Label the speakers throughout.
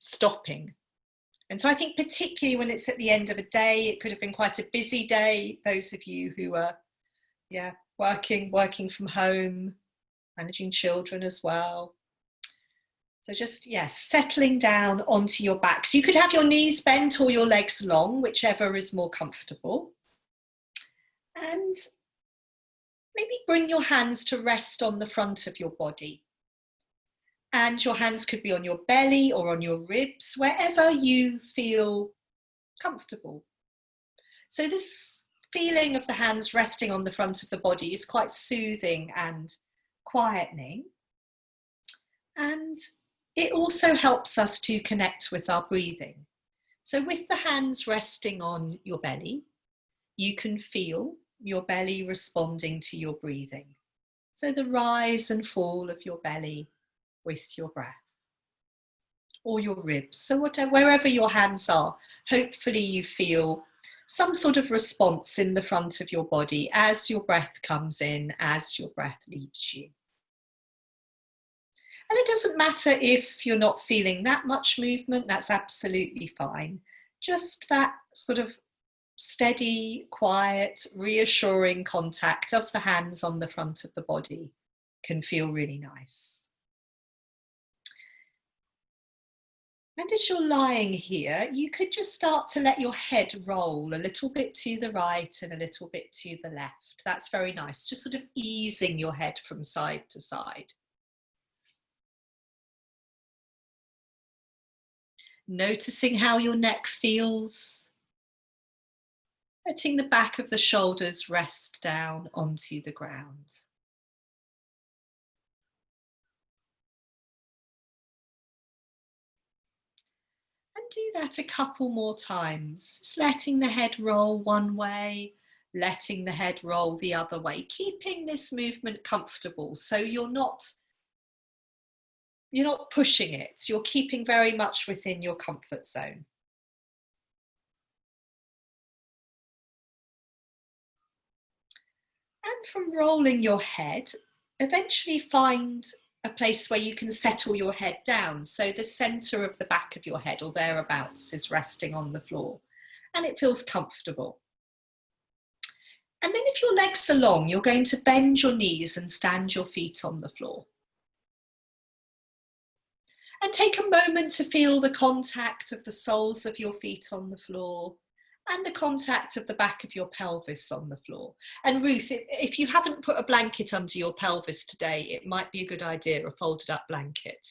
Speaker 1: stopping. And so I think particularly when it's at the end of a day, it could have been quite a busy day. Those of you who are, working from home, managing children as well. So just, settling down onto your back. So you could have your knees bent or your legs long, whichever is more comfortable. And maybe bring your hands to rest on the front of your body. And your hands could be on your belly or on your ribs, wherever you feel comfortable. So this feeling of the hands resting on the front of the body is quite soothing and quietening. And it also helps us to connect with our breathing. So with the hands resting on your belly, you can feel your belly responding to your breathing. So the rise and fall of your belly with your breath, or your ribs. So wherever your hands are, hopefully you feel some sort of response in the front of your body as your breath comes in, as your breath leaves you. And it doesn't matter if you're not feeling that much movement, that's absolutely fine. Just that sort of steady, quiet, reassuring contact of the hands on the front of the body can feel really nice. And as you're lying here, you could just start to let your head roll a little bit to the right and a little bit to the left. That's very nice, just sort of easing your head from side to side. Noticing how your neck feels. Letting the back of the shoulders rest down onto the ground. And do that a couple more times, just letting the head roll one way, letting the head roll the other way, keeping this movement comfortable so you're not pushing it, you're keeping very much within your comfort zone. And from rolling your head, eventually find a place where you can settle your head down. So the center of the back of your head or thereabouts is resting on the floor and it feels comfortable. And then if your legs are long, you're going to bend your knees and stand your feet on the floor. And take a moment to feel the contact of the soles of your feet on the floor and the contact of the back of your pelvis on the floor. And Ruth, if you haven't put a blanket under your pelvis today, it might be a good idea, a folded up blanket.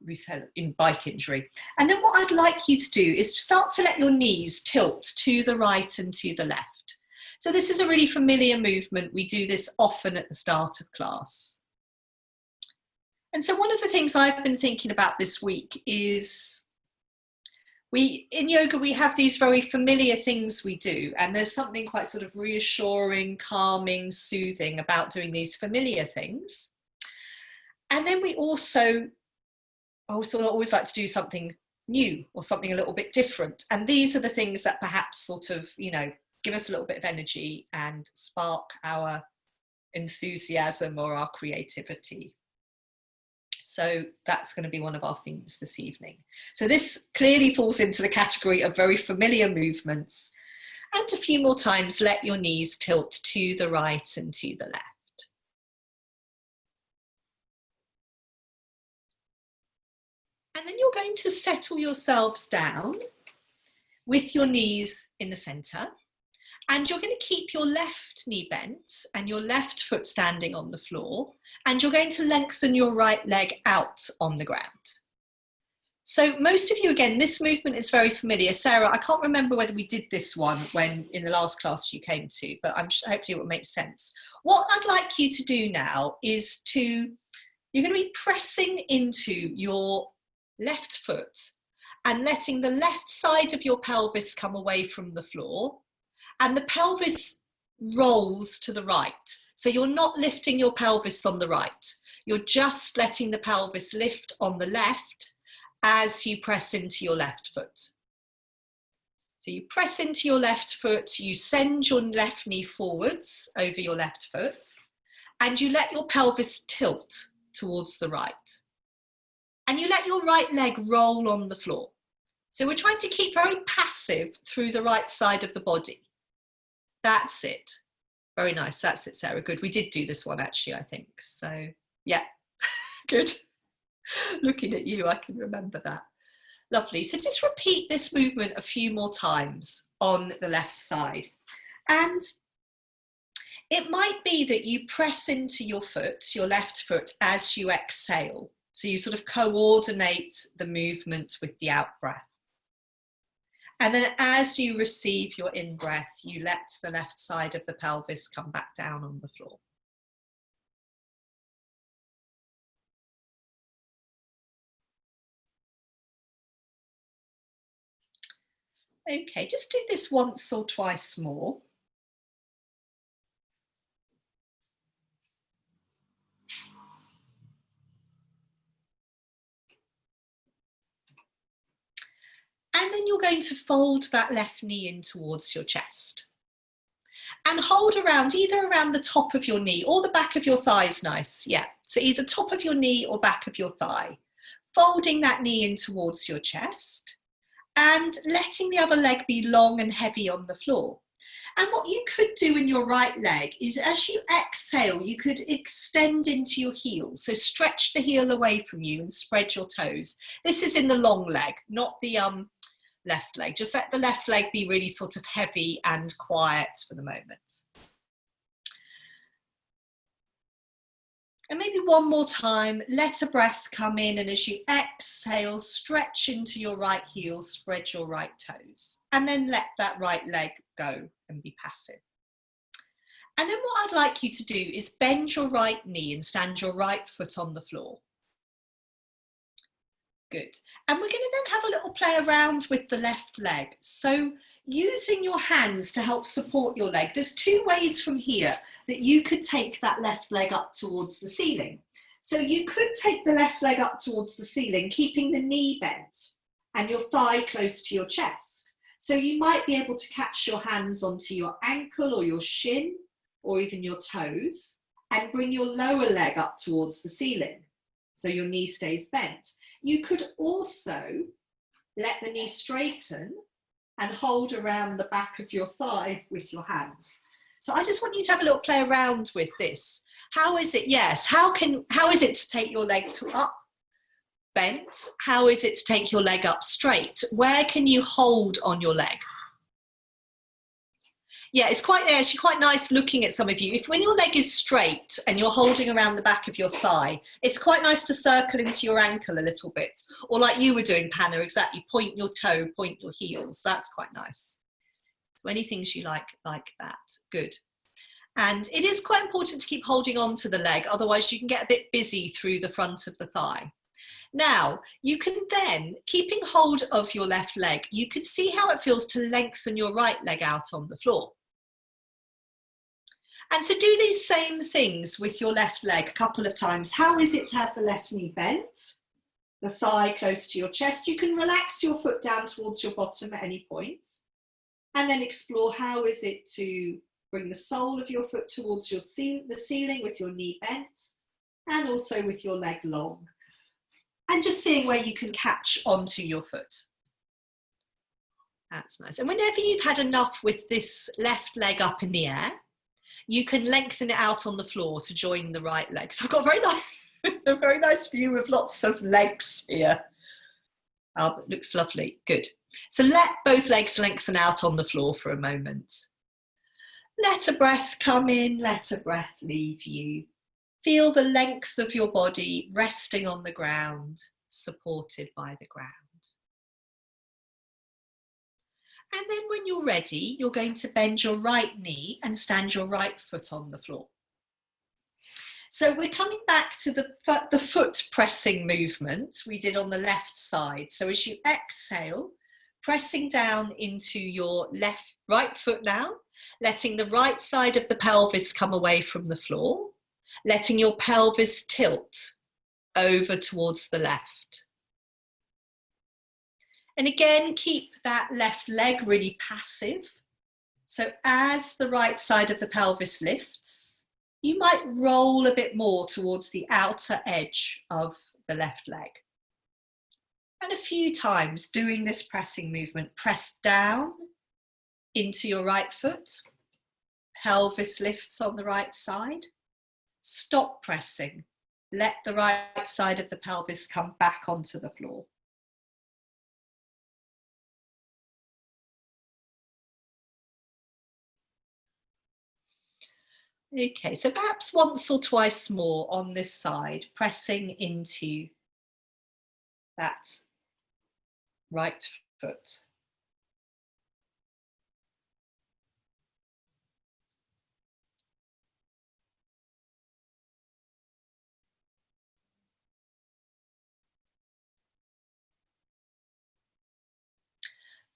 Speaker 1: Ruth had in bike injury. And then what I'd like you to do is start to let your knees tilt to the right and to the left. So this is a really familiar movement. We do this often at the start of class. And so one of the things I've been thinking about this week is in yoga, we have these very familiar things we do, and there's something quite sort of reassuring, calming, soothing about doing these familiar things. And then we also always like to do something new or something a little bit different. And these are the things that perhaps sort of, give us a little bit of energy and spark our enthusiasm or our creativity. So that's going to be one of our themes this evening. So this clearly falls into the category of very familiar movements. And a few more times, let your knees tilt to the right and to the left. And then you're going to settle yourselves down with your knees in the center. And you're going to keep your left knee bent and your left foot standing on the floor. And you're going to lengthen your right leg out on the ground. So most of you, again, this movement is very familiar. Sarah, I can't remember whether we did this one when in the last class you came to, but hopefully it will make sense. What I'd like you to do now is you're going to be pressing into your left foot and letting the left side of your pelvis come away from the floor. And the pelvis rolls to the right. So you're not lifting your pelvis on the right. You're just letting the pelvis lift on the left as you press into your left foot. So you press into your left foot, you send your left knee forwards over your left foot, and you let your pelvis tilt towards the right. And you let your right leg roll on the floor. So we're trying to keep very passive through the right side of the body. That's it. Very nice. That's it, Sarah. Good. We did do this one actually, I think. So yeah, good. Looking at you, I can remember that. Lovely. So just repeat this movement a few more times on the left side. And it might be that you press into your foot, your left foot, as you exhale. So you sort of coordinate the movement with the out breath. And then as you receive your in-breath, you let the left side of the pelvis come back down on the floor. Okay, just do this once or twice more. And then you're going to fold that left knee in towards your chest. And hold around, either around the top of your knee or the back of your thigh is nice. Yeah, so either top of your knee or back of your thigh. Folding that knee in towards your chest and letting the other leg be long and heavy on the floor. And what you could do in your right leg is as you exhale, you could extend into your heel. So stretch the heel away from you and spread your toes. This is in the long leg, not the left leg. Just let the left leg be really sort of heavy and quiet for the moment. And maybe one more time, let a breath come in, and as you exhale, stretch into your right heel, spread your right toes, and then let that right leg go and be passive. And then what I'd like you to do is bend your right knee and stand your right foot on the floor. Good. And we're going to then have a little play around with the left leg. So using your hands to help support your leg. There's two ways from here that you could take that left leg up towards the ceiling. So you could take the left leg up towards the ceiling, keeping the knee bent and your thigh close to your chest. So you might be able to catch your hands onto your ankle or your shin or even your toes and bring your lower leg up towards the ceiling. So your knee stays bent. You could also let the knee straighten and hold around the back of your thigh with your hands. So I just want you to have a little play around with this. How is it? Yes. How is it to take your leg up bent? How is it to take your leg up straight? Where can you hold on your leg? Yeah, it's actually quite nice looking at some of you. When your leg is straight and you're holding around the back of your thigh, it's quite nice to circle into your ankle a little bit. Or like you were doing, Panna, exactly, point your toe, point your heels. That's quite nice. So any things you like that, good. And it is quite important to keep holding on to the leg, otherwise you can get a bit busy through the front of the thigh. Now, you can then, keeping hold of your left leg, you can see how it feels to lengthen your right leg out on the floor. And to do these same things with your left leg a couple of times. How is it to have the left knee bent, the thigh close to your chest? You can relax your foot down towards your bottom at any point. And then explore how is it to bring the sole of your foot towards the ceiling with your knee bent and also with your leg long. And just seeing where you can catch onto your foot. That's nice. And whenever you've had enough with this left leg up in the air, you can lengthen it out on the floor to join the right leg. So I've got a very nice view of lots of legs here. It looks lovely. Good. So let both legs lengthen out on the floor for a moment. Let a breath come in, let a breath leave you. Feel the length of your body resting on the ground, supported by the ground. And then when you're ready, you're going to bend your right knee and stand your right foot on the floor. So we're coming back to the foot pressing movement we did on the left side. So as you exhale, pressing down into your right foot now, letting the right side of the pelvis come away from the floor, letting your pelvis tilt over towards the left. And again, keep that left leg really passive. So as the right side of the pelvis lifts, you might roll a bit more towards the outer edge of the left leg. And a few times doing this pressing movement, press down into your right foot, pelvis lifts on the right side, stop pressing, let the right side of the pelvis come back onto the floor. Okay, so perhaps once or twice more on this side, pressing into that right foot.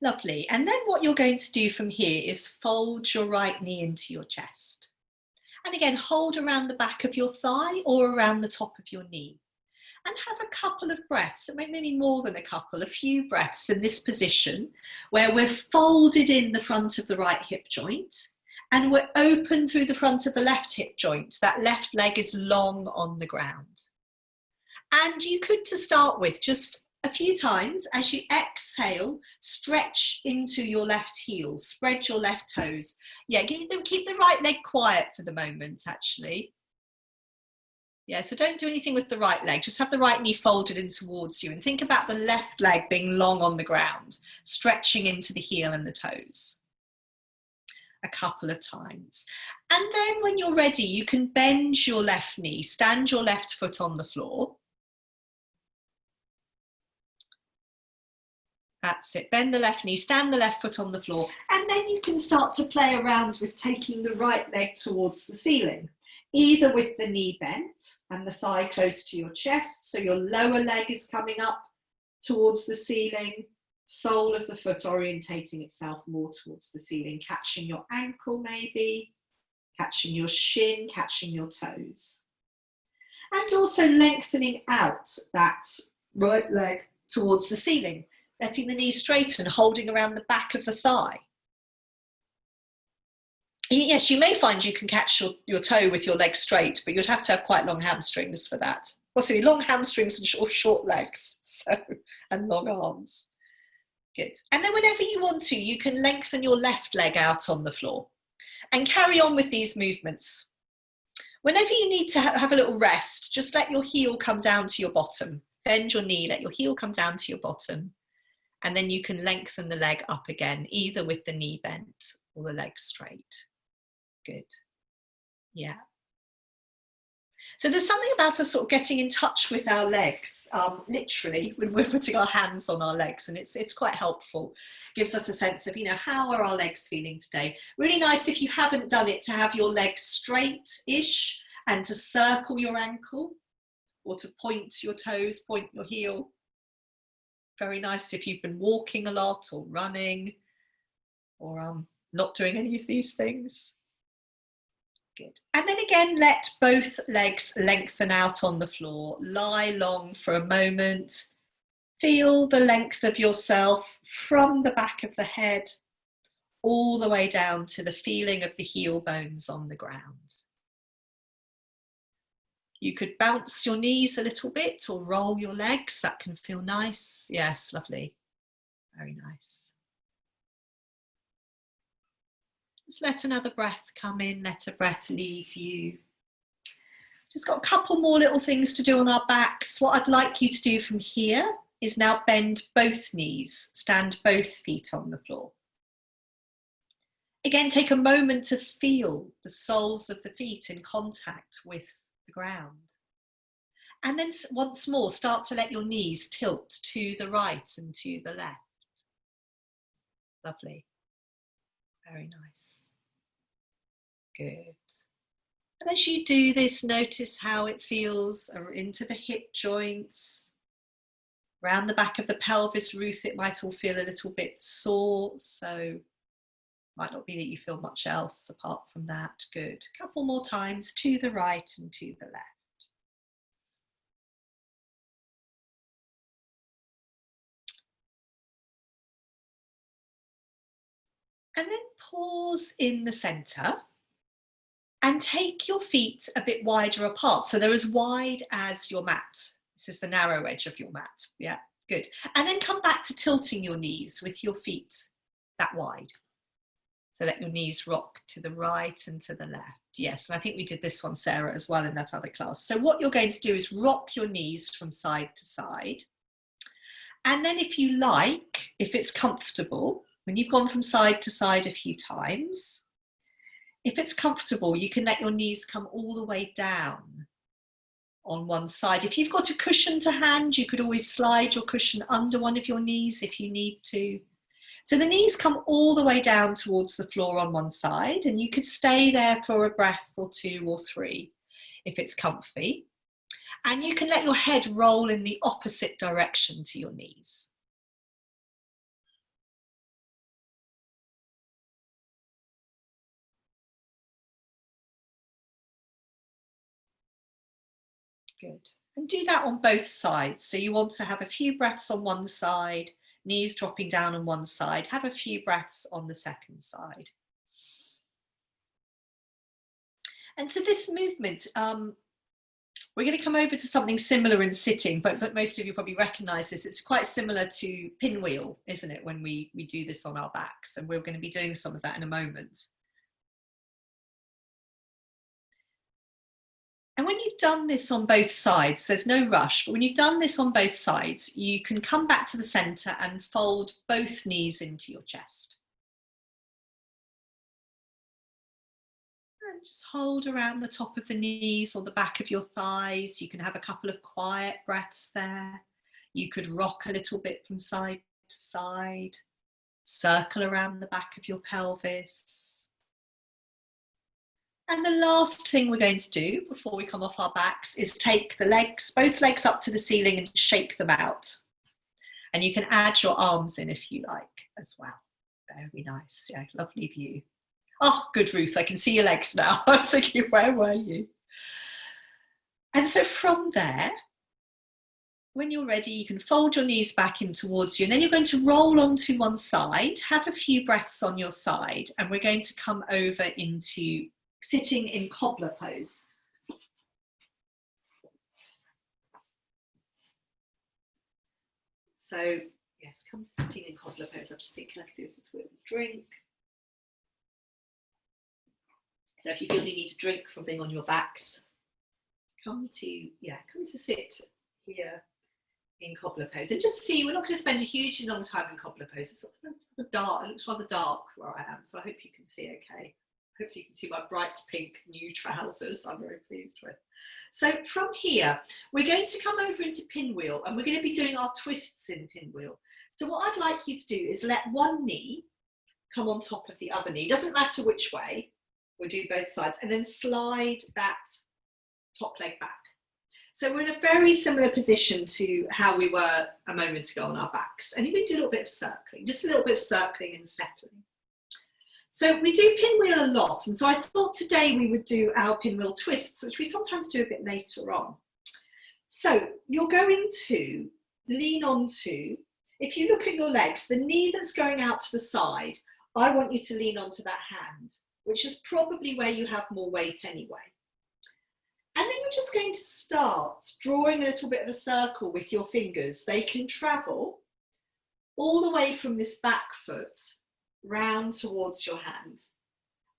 Speaker 1: Lovely. And then what you're going to do from here is fold your right knee into your chest. And again, hold around the back of your thigh or around the top of your knee. And have a couple of breaths, maybe more than a couple, a few breaths in this position where we're folded in the front of the right hip joint and we're open through the front of the left hip joint. That left leg is long on the ground. And you could, to start with, just a few times as you exhale, stretch into your left heel, spread your left toes. Yeah, keep the right leg quiet for the moment, actually. Yeah, so don't do anything with the right leg, just have the right knee folded in towards you and think about the left leg being long on the ground, stretching into the heel and the toes. A couple of times. And then when you're ready, you can bend your left knee, stand your left foot on the floor. That's it, bend the left knee, stand the left foot on the floor, and then you can start to play around with taking the right leg towards the ceiling, either with the knee bent and the thigh close to your chest, so your lower leg is coming up towards the ceiling, sole of the foot orientating itself more towards the ceiling, catching your ankle maybe, catching your shin, catching your toes. And also lengthening out that right leg towards the ceiling, letting the knee straighten, holding around the back of the thigh. Yes, you may find you can catch your toe with your leg straight, but you'd have to have quite long hamstrings for that. Well, so long hamstrings and short legs, and long arms. Good. And then whenever you want to, you can lengthen your left leg out on the floor and carry on with these movements. Whenever you need to have a little rest, just let your heel come down to your bottom. Bend your knee, let your heel come down to your bottom. And then you can lengthen the leg up again, either with the knee bent or the leg straight. Good. Yeah. So there's something about us sort of getting in touch with our legs, literally, when we're putting our hands on our legs, and it's quite helpful. Gives us a sense of, how are our legs feeling today? Really nice if you haven't done it to have your legs straight-ish and to circle your ankle or to point your toes, point your heel. Very nice if you've been walking a lot or running or not doing any of these things. Good. And then again, let both legs lengthen out on the floor. Lie long for a moment. Feel the length of yourself from the back of the head all the way down to the feeling of the heel bones on the ground. You could bounce your knees a little bit or roll your legs. That can feel nice. Yes, lovely. Very nice. Just let another breath come in, let a breath leave you. Just got a couple more little things to do on our backs. What I'd like you to do from here is now bend both knees, stand both feet on the floor. Again, take a moment to feel the soles of the feet in contact with the ground. And then once more, start to let your knees tilt to the right and to the left. Lovely. Very nice. Good. And as you do this, notice how it feels into the hip joints. Around the back of the pelvis, Ruth, it might all feel a little bit sore, so might not be that you feel much else apart from that. Good. A couple more times to the right and to the left. And then pause in the center and take your feet a bit wider apart. So they're as wide as your mat. This is the narrow edge of your mat, yeah. Good. And then come back to tilting your knees with your feet that wide. So let your knees rock to the right and to the left. Yes, and I think we did this one, Sarah, as well in that other class. So what you're going to do is rock your knees from side to side. And then if you like, if it's comfortable, when you've gone from side to side a few times, if it's comfortable, you can let your knees come all the way down on one side. If you've got a cushion to hand, you could always slide your cushion under one of your knees if you need to. So the knees come all the way down towards the floor on one side, and you could stay there for a breath or two or three if it's comfy. And you can let your head roll in the opposite direction to your knees. Good. And do that on both sides. So you want to have a few breaths on one side, knees dropping down on one side, have a few breaths on the second side. And so this movement, we're going to come over to something similar in sitting, but most of you probably recognize this. It's quite similar to pinwheel, isn't it, when we do this on our backs? And we're going to be doing some of that in a moment. And when you've done this on both sides, there's no rush, but when you've done this on both sides, you can come back to the center and fold both knees into your chest. And just hold around the top of the knees or the back of your thighs. You can have a couple of quiet breaths there. You could rock a little bit from side to side, circle around the back of your pelvis. And the last thing we're going to do before we come off our backs is take the legs, both legs up to the ceiling and shake them out. And you can add your arms in if you like as well. Very nice. Yeah, lovely view. Oh, good, Ruth. I can see your legs now. I was thinking, where were you? And so from there, when you're ready, you can fold your knees back in towards you. And then you're going to roll onto one side, have a few breaths on your side. And we're going to come over into sitting in cobbler pose. So, yes, come to sitting in cobbler pose. I'm just thinking I could do a little bit of a drink. So if you feel you need a drink from being on your backs, come to sit here in cobbler pose. And just see, we're not going to spend a hugely long time in cobbler pose. It's sort of dark, it looks rather dark where I am, so I hope you can see okay. Hopefully you can see my bright pink new trousers I'm very pleased with. So from here, we're going to come over into pinwheel, and we're going to be doing our twists in pinwheel. So what I'd like you to do is let one knee come on top of the other knee. Doesn't matter which way, we'll do both sides, and then slide that top leg back. So we're in a very similar position to how we were a moment ago on our backs. And you're going to do a little bit of circling, just a little bit of circling and settling. So we do pinwheel a lot, and so I thought today we would do our pinwheel twists, which we sometimes do a bit later on. So you're going to lean onto, if you look at your legs, the knee that's going out to the side, I want you to lean onto that hand, which is probably where you have more weight anyway. And then we're just going to start drawing a little bit of a circle with your fingers. They can travel all the way from this back foot round towards your hand.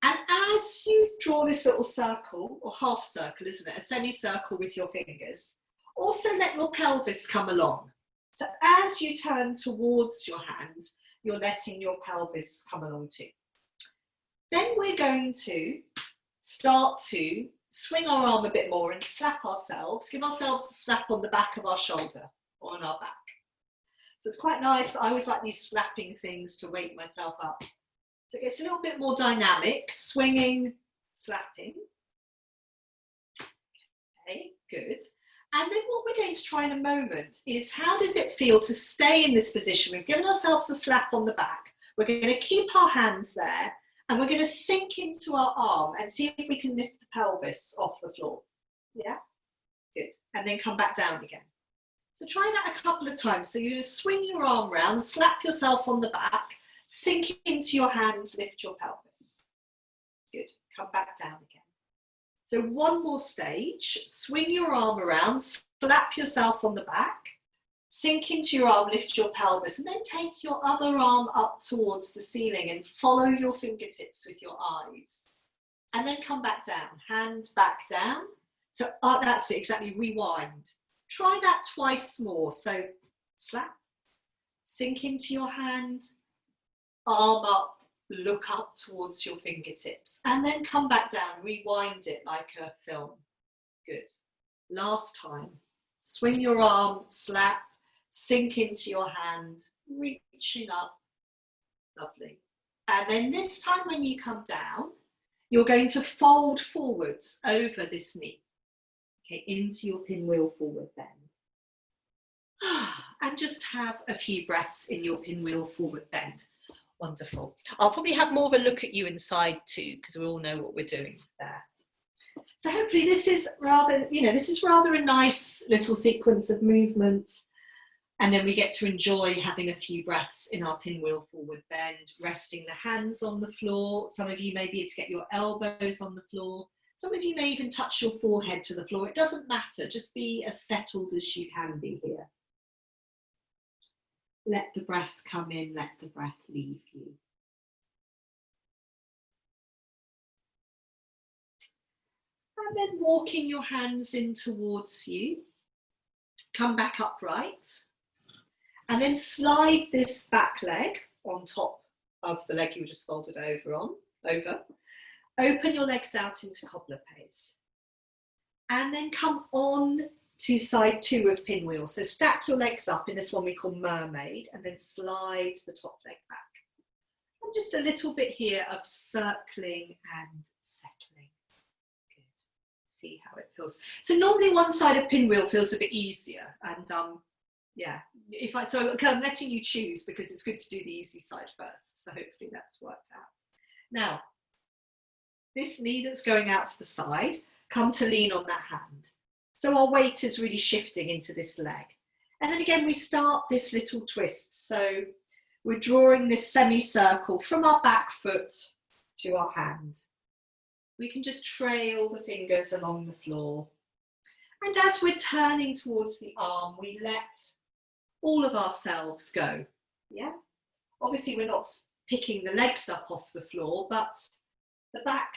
Speaker 1: And as you draw this little circle, or half circle, isn't it? A semicircle with your fingers, also let your pelvis come along. So as you turn towards your hand, you're letting your pelvis come along too. Then we're going to start to swing our arm a bit more and slap ourselves, give ourselves a slap on the back of our shoulder or on our back. So it's quite nice. I always like these slapping things to wake myself up. So it gets a little bit more dynamic, swinging, slapping. Okay, good. And then what we're going to try in a moment is, how does it feel to stay in this position? We've given ourselves a slap on the back. We're going to keep our hands there, and we're going to sink into our arm and see if we can lift the pelvis off the floor. Yeah, good. And then come back down again. So try that a couple of times. So you're going to swing your arm round, slap yourself on the back, sink into your hand, lift your pelvis. Good. Come back down again. So one more stage. Swing your arm around, slap yourself on the back, Sink into your arm, lift your pelvis, and then take your other arm up towards the ceiling and follow your fingertips with your eyes. And then come back down, hand back down. So that's it, exactly, rewind. Try that twice more. So slap, sink into your hand, arm up, look up towards your fingertips, and then come back down, rewind it like a film. Good. Last time. Swing your arm, slap, sink into your hand, reaching up. Lovely. And then this time when you come down, you're going to fold forwards over this knee. Okay, into your pinwheel forward bend. And just have a few breaths in your pinwheel forward bend. Wonderful. I'll probably have more of a look at you inside too, because we all know what we're doing there. So hopefully this is rather, this is rather a nice little sequence of movements. And then we get to enjoy having a few breaths in our pinwheel forward bend, resting the hands on the floor. Some of you may be able to get your elbows on the floor. Some of you may even touch your forehead to the floor. It doesn't matter, just be as settled as you can be here. Let the breath come in, let the breath leave you. And then walking your hands in towards you. Come back upright. And then slide this back leg on top of the leg you just folded over. Open your legs out into cobbler pace. And then come on to side 2 of pinwheel. So stack your legs up in this one we call mermaid, and then slide the top leg back. And just a little bit here of circling and settling. Good. See how it feels. So normally one side of pinwheel feels a bit easier, and yeah, I'm letting you choose because it's good to do the easy side first. So hopefully that's worked out. Now, this knee that's going out to the side, come to lean on that hand. So our weight is really shifting into this leg. And then again, we start this little twist. So we're drawing this semicircle from our back foot to our hand. We can just trail the fingers along the floor. And as we're turning towards the arm, we let all of ourselves go. Yeah. Obviously, we're not picking the legs up off the floor, but the back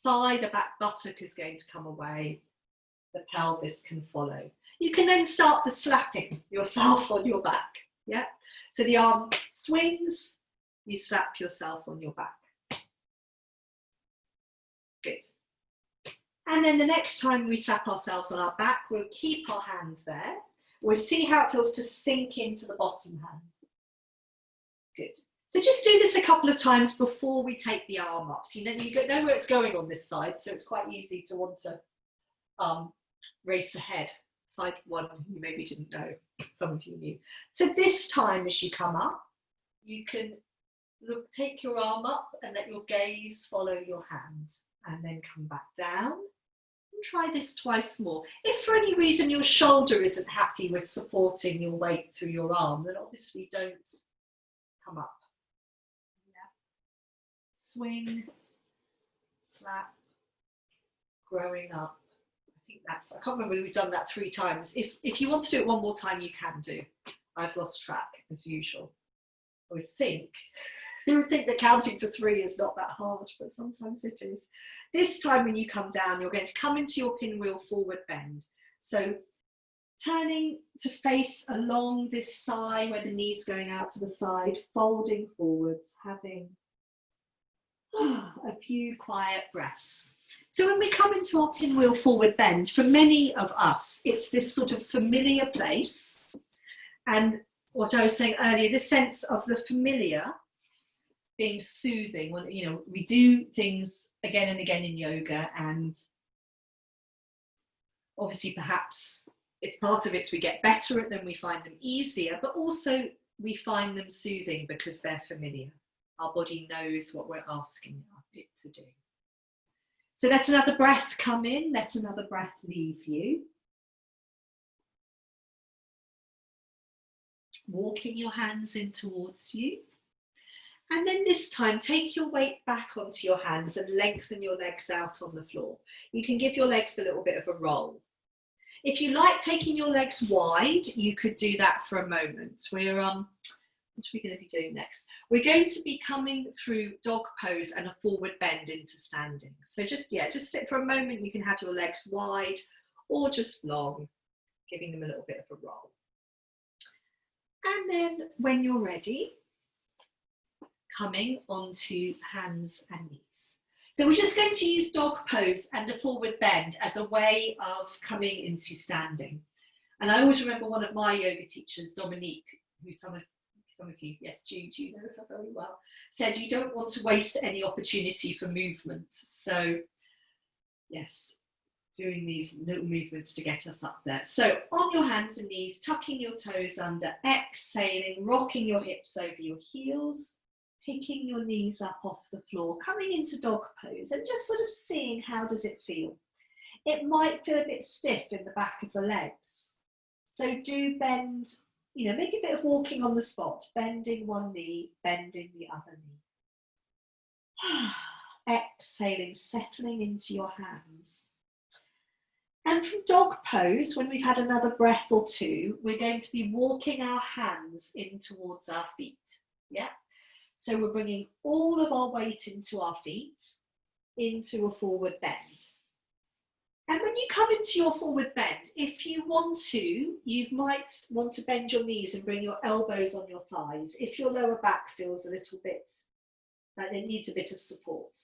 Speaker 1: thigh, the back buttock is going to come away. The pelvis can follow. You can then start the slapping yourself on your back. Yeah. So the arm swings, you slap yourself on your back. Good. And then the next time we slap ourselves on our back, we'll keep our hands there. We'll see how it feels to sink into the bottom hand. Good. So just do this a couple of times before we take the arm up. So you know where it's going on this side, so it's quite easy to want to race ahead. Side 1, you maybe didn't know, some of you knew. So this time as you come up, you can take your arm up and let your gaze follow your hands, and then come back down. And try this twice more. If for any reason your shoulder isn't happy with supporting your weight through your arm, then obviously don't come up. Yeah. Swing, slap, growing up. I can't remember whether we've done that 3 times. If you want to do it one more time, you can do. I've lost track as usual. You would think that counting to 3 is not that hard, but sometimes it is. This time when you come down, you're going to come into your pinwheel forward bend. So turning to face along this thigh where the knee's going out to the side, folding forwards, having a few quiet breaths. So when we come into our pinwheel forward bend, for many of us, it's this sort of familiar place. And what I was saying earlier, this sense of the familiar being soothing. When, we do things again and again in yoga, and obviously perhaps it's part of it, we get better at them, we find them easier, but also we find them soothing because they're familiar. Our body knows what we're asking it to do. So let another breath come in, let another breath leave you. Walking your hands in towards you. And then this time, take your weight back onto your hands and lengthen your legs out on the floor. You can give your legs a little bit of a roll. If you like taking your legs wide, you could do that for a moment. We're what are we going to be doing next? We're going to be coming through dog pose and a forward bend into standing. So just sit for a moment. You can have your legs wide or just long, giving them a little bit of a roll. And then when you're ready, coming onto hands and knees. So we're just going to use dog pose and a forward bend as a way of coming into standing. And I always remember one of my yoga teachers, Dominique, who some of you, yes, you know her very well, said you don't want to waste any opportunity for movement. So yes, doing these little movements to get us up there. So on your hands and knees, tucking your toes under, exhaling, rocking your hips over your heels, picking your knees up off the floor, coming into dog pose and just sort of seeing how does it feel. It might feel a bit stiff in the back of the legs. So do bend, you know, make a bit of walking on the spot, bending one knee, bending the other knee. Exhaling, settling into your hands. And from dog pose, when we've had another breath or two, we're going to be walking our hands in towards our feet. Yeah. So we're bringing all of our weight into our feet, into a forward bend. And when you come into your forward bend, if you want to, you might want to bend your knees and bring your elbows on your thighs if your lower back feels a little bit like it needs a bit of support.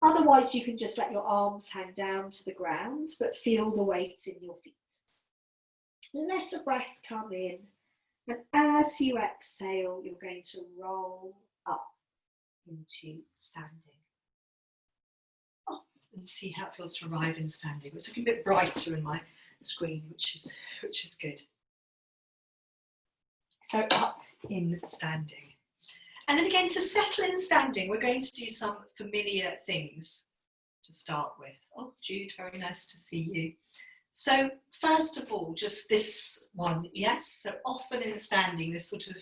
Speaker 1: Otherwise, you can just let your arms hang down to the ground, but feel the weight in your feet. Let a breath come in, and as you exhale, you're going to roll up into standing. Oh, and see how it feels to arrive in standing. It's looking a bit brighter in my screen, which is good. So up in standing. And then again, to settle in standing, we're going to do some familiar things to start with. Oh, Jude, very nice to see you. So first of all, just this one, yes? So often in standing, this sort of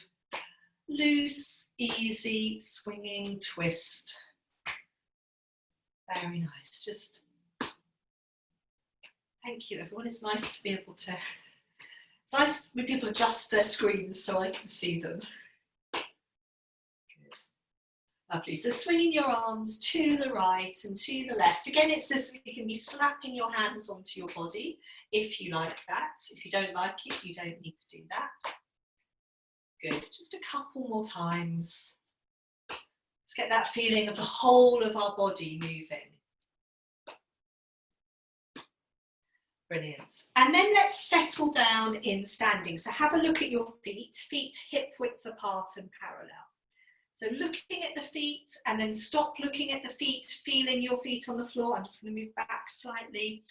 Speaker 1: loose, easy, swinging twist. Very nice. Just thank you, everyone. It's nice to be able to, it's nice when people adjust their screens so I can see them. Lovely. So swinging your arms to the right and to the left. Again, it's this, you can be slapping your hands onto your body if you like that. If you don't like it, you don't need to do that. Good. Just a couple more times. Let's get that feeling of the whole of our body moving. Brilliant. And then let's settle down in standing. So have a look at your feet, feet hip width apart and parallel. So looking at the feet and then stop looking at the feet, feeling your feet on the floor. I'm just going to move back slightly.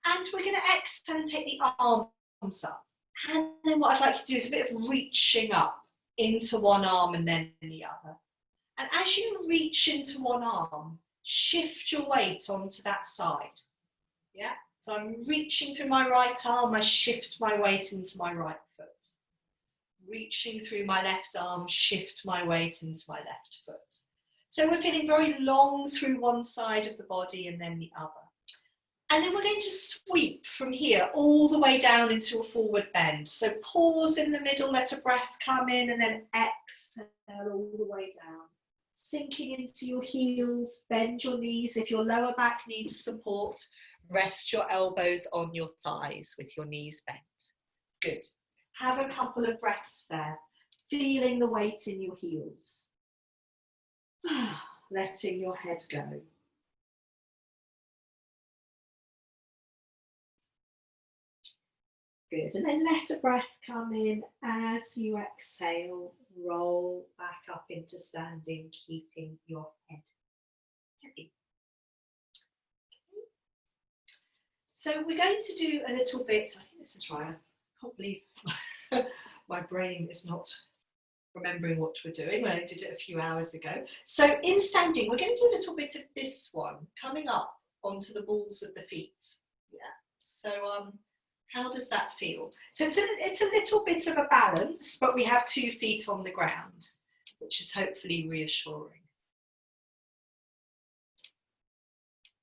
Speaker 1: And we're going to exhale and take the arms up. And then what I'd like you to do is a bit of reaching up into one arm and then the other. And as you reach into one arm, shift your weight onto that side. Yeah. So I'm reaching through my right arm, I shift my weight into my right foot. Reaching through my left arm, shift my weight into my left foot. So we're feeling very long through one side of the body and then the other. And then we're going to sweep from here all the way down into a forward bend. So pause in the middle, let a breath come in and then exhale all the way down. Sinking into your heels, bend your knees. If your lower back needs support, rest your elbows on your thighs with your knees bent. Good. Have a couple of breaths there, feeling the weight in your heels. Letting your head go. Good, and then let a breath come in as you exhale, roll back up into standing, keeping your head heavy. Okay. So we're going to do a little bit, I think this is right, I can't believe my brain is not remembering what we're doing when I did it a few hours ago. So in standing, we're going to do a little bit of this one, coming up onto the balls of the feet. Yeah. So how does that feel? So it's a little bit of a balance, but we have 2 feet on the ground, which is hopefully reassuring.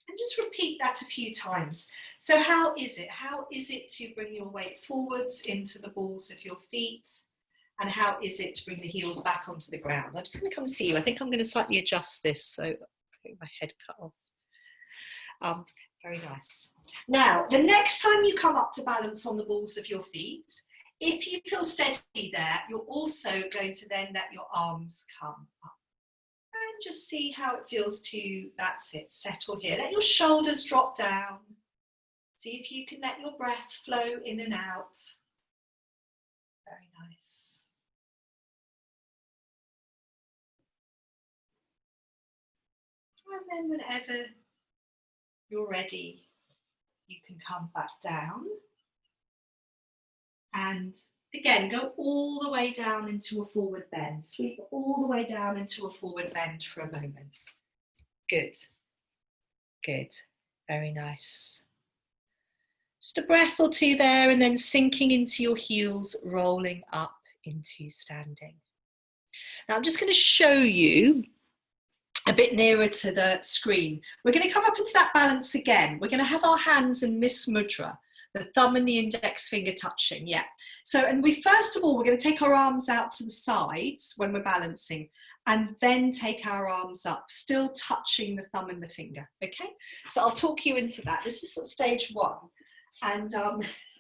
Speaker 1: And And just repeat that a few times. So how is it? How is it to bring your weight forwards into the balls of your feet? And how is it to bring the heels back onto the ground? I'm just going to come and see you. I think I'm going to slightly adjust this so I get my head cut off. Very nice. Now, the next time you come up to balance on the balls of your feet, if you feel steady there, you're also going to then let your arms come up. And just see how it feels to, that's it, settle here. Let your shoulders drop down. See if you can let your breath flow in and out. Very nice. And then whenever you're ready, you can come back down. And again, go all the way down into a forward bend. Sweep all the way down into a forward bend for a moment. Good. Good. Very nice. Just a breath or two there, and then sinking into your heels, rolling up into standing. Now I'm just going to show you a bit nearer to the screen. We're going to come up into that balance again. We're going to have our hands in this mudra, the thumb and the index finger touching, yeah. So, and we first of all, we're going to take our arms out to the sides when we're balancing, and then take our arms up, still touching the thumb and the finger, okay? So I'll talk you into that. This is sort of stage one. And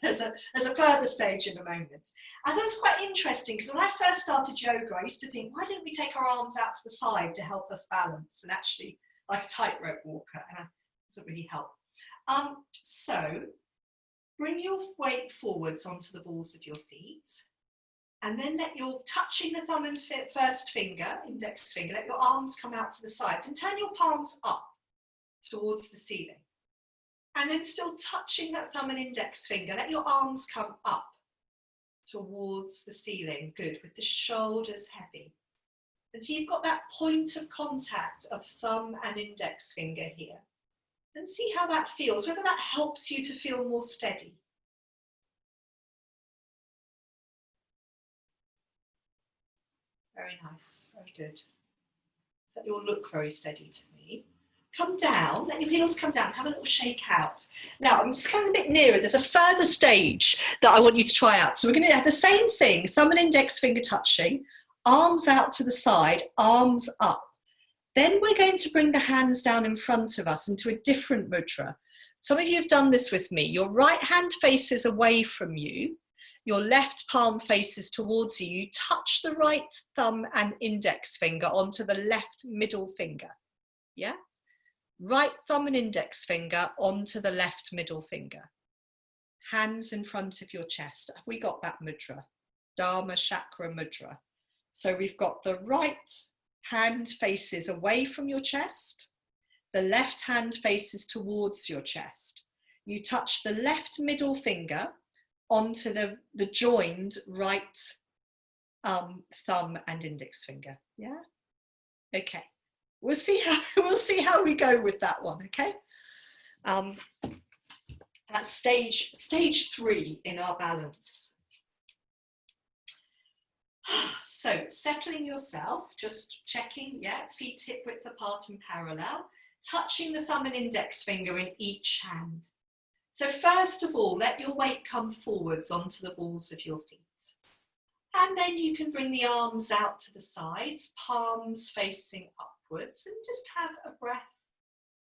Speaker 1: there's a further stage in a moment. I thought it was quite interesting because when I first started yoga, I used to think, why didn't we take our arms out to the side to help us balance? And actually, like a tightrope walker, and it doesn't really help. So bring your weight forwards onto the balls of your feet, and then let your touching the thumb and first finger, index finger, let your arms come out to the sides and turn your palms up towards the ceiling. And then still touching that thumb and index finger, let your arms come up towards the ceiling. Good, with the shoulders heavy. And so you've got that point of contact of thumb and index finger here. And see how that feels, whether that helps you to feel more steady. Very nice, very good. So you'll look very steady to me. Come down, let your heels come down, have a little shake out. Now, I'm just coming a bit nearer. There's a further stage that I want you to try out. So we're going to have the same thing, thumb and index finger touching, arms out to the side, arms up. Then we're going to bring the hands down in front of us into a different mudra. Some of you have done this with me. Your right hand faces away from you. Your left palm faces towards you. You touch the right thumb and index finger onto the left middle finger. Yeah? Right thumb and index finger onto the left middle finger. Hands in front of your chest. Have we got that mudra? Dharmachakra mudra. So we've got the right hand faces away from your chest. The left hand faces towards your chest. You touch the left middle finger onto the joined right thumb and index finger. Yeah? Okay. We'll see how we go with that one, okay? That's stage 3 in our balance. So settling yourself, just checking, yeah, feet hip width apart and parallel, touching the thumb and index finger in each hand. So first of all, let your weight come forwards onto the balls of your feet. And then you can bring the arms out to the sides, palms facing upwards, and just have a breath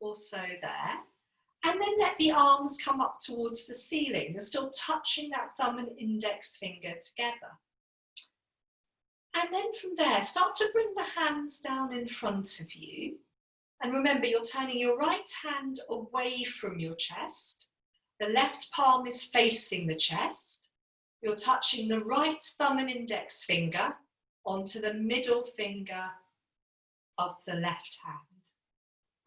Speaker 1: or so there. And then let the arms come up towards the ceiling. You're still touching that thumb and index finger together. And then from there, start to bring the hands down in front of you. And remember, you're turning your right hand away from your chest. The left palm is facing the chest. You're touching the right thumb and index finger onto the middle finger of the left hand.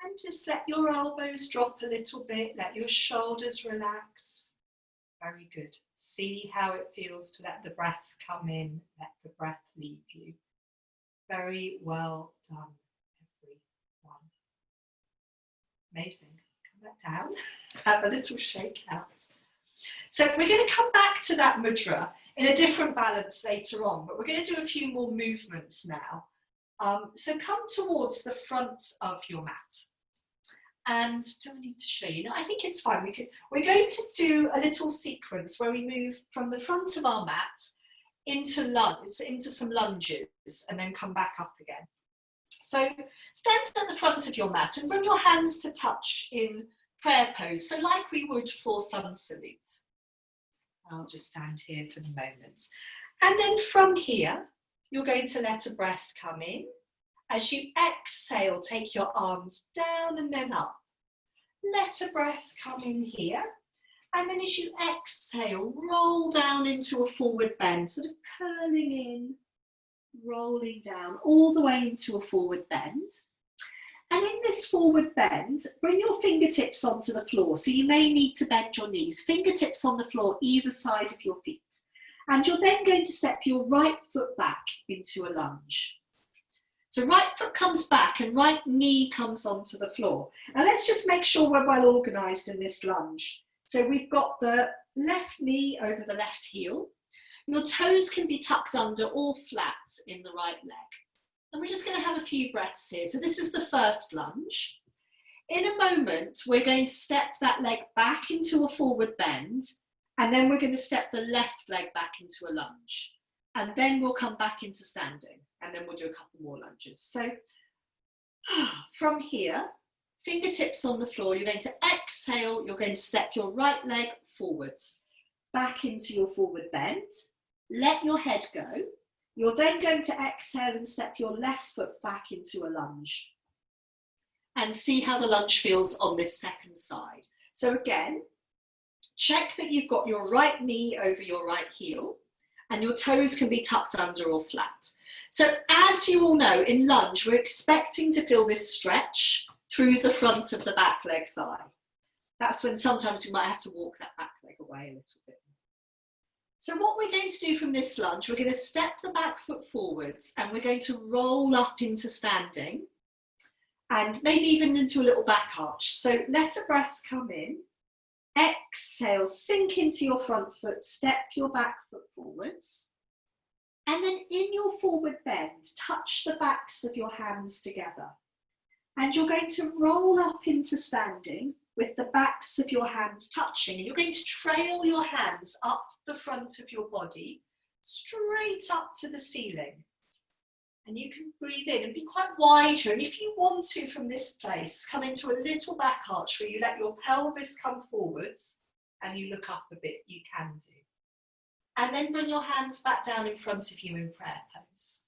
Speaker 1: And just let your elbows drop a little bit, let your shoulders relax. Very good. See how it feels to let the breath come in, let the breath leave you. Very well done, everyone. Amazing. Come back down, have a little shake out. So we're going to come back to that mudra in a different balance later on, but we're going to do a few more movements now. So come towards the front of your mat. And do I need to show you? No, I think it's fine. We're going to do a little sequence where we move from the front of our mat into some lunges and then come back up again. So stand at the front of your mat and bring your hands to touch in prayer pose. So like we would for sun salute. I'll just stand here for the moment. And then from here, you're going to let a breath come in. As you exhale, take your arms down and then up. Let a breath come in here. And then as you exhale, roll down into a forward bend, sort of curling in, rolling down all the way into a forward bend. And in this forward bend, bring your fingertips onto the floor. So you may need to bend your knees, fingertips on the floor, either side of your feet. And you're then going to step your right foot back into a lunge. So right foot comes back and right knee comes onto the floor. Now let's just make sure we're well organised in this lunge. So we've got the left knee over the left heel. Your toes can be tucked under or flat in the right leg. And we're just going to have a few breaths here. So this is the first lunge. In a moment, we're going to step that leg back into a forward bend, and then we're going to step the left leg back into a lunge. And then we'll come back into standing, and then we'll do a couple more lunges. So from here, fingertips on the floor, you're going to exhale, you're going to step your right leg forwards, back into your forward bend. Let your head go. You're then going to exhale and step your left foot back into a lunge. And see how the lunge feels on this second side. So again, check that you've got your right knee over your right heel and your toes can be tucked under or flat. So as you all know, in lunge, we're expecting to feel this stretch through the front of the back leg thigh. That's when sometimes we might have to walk that back leg away a little bit. So what we're going to do from this lunge, we're going to step the back foot forwards and we're going to roll up into standing and maybe even into a little back arch. So let a breath come in, exhale, sink into your front foot, step your back foot forwards. And then in your forward bend, touch the backs of your hands together. And you're going to roll up into standing with the backs of your hands touching. And you're going to trail your hands up the front of your body, straight up to the ceiling. And you can breathe in and be quite wide here. And if you want to, from this place, come into a little back arch where you let your pelvis come forwards and you look up a bit, you can do. And then bring your hands back down in front of you in prayer pose.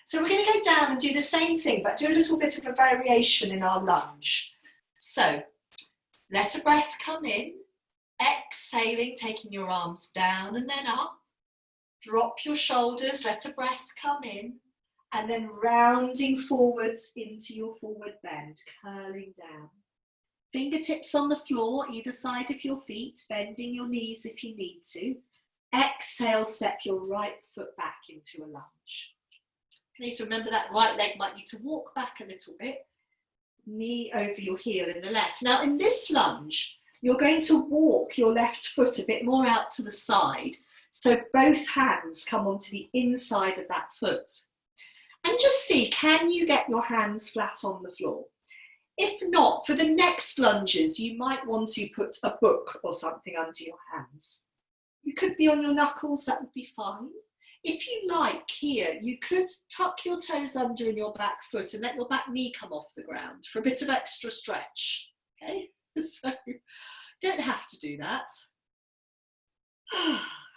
Speaker 1: So we're going to go down and do the same thing, but do a little bit of a variation in our lunge. So let a breath come in, exhaling, taking your arms down and then up. Drop your shoulders, let a breath come in, and then rounding forwards into your forward bend, curling down. Fingertips on the floor, either side of your feet, bending your knees if you need to. Exhale, step your right foot back into a lunge. Please remember that right leg might need to walk back a little bit. Knee over your heel in the left. Now in this lunge, you're going to walk your left foot a bit more out to the side. So both hands come onto the inside of that foot. And just see, can you get your hands flat on the floor? If not, for the next lunges, you might want to put a book or something under your hands. You could be on your knuckles, that would be fine. If you like here, you could tuck your toes under in your back foot and let your back knee come off the ground for a bit of extra stretch. Okay, so don't have to do that.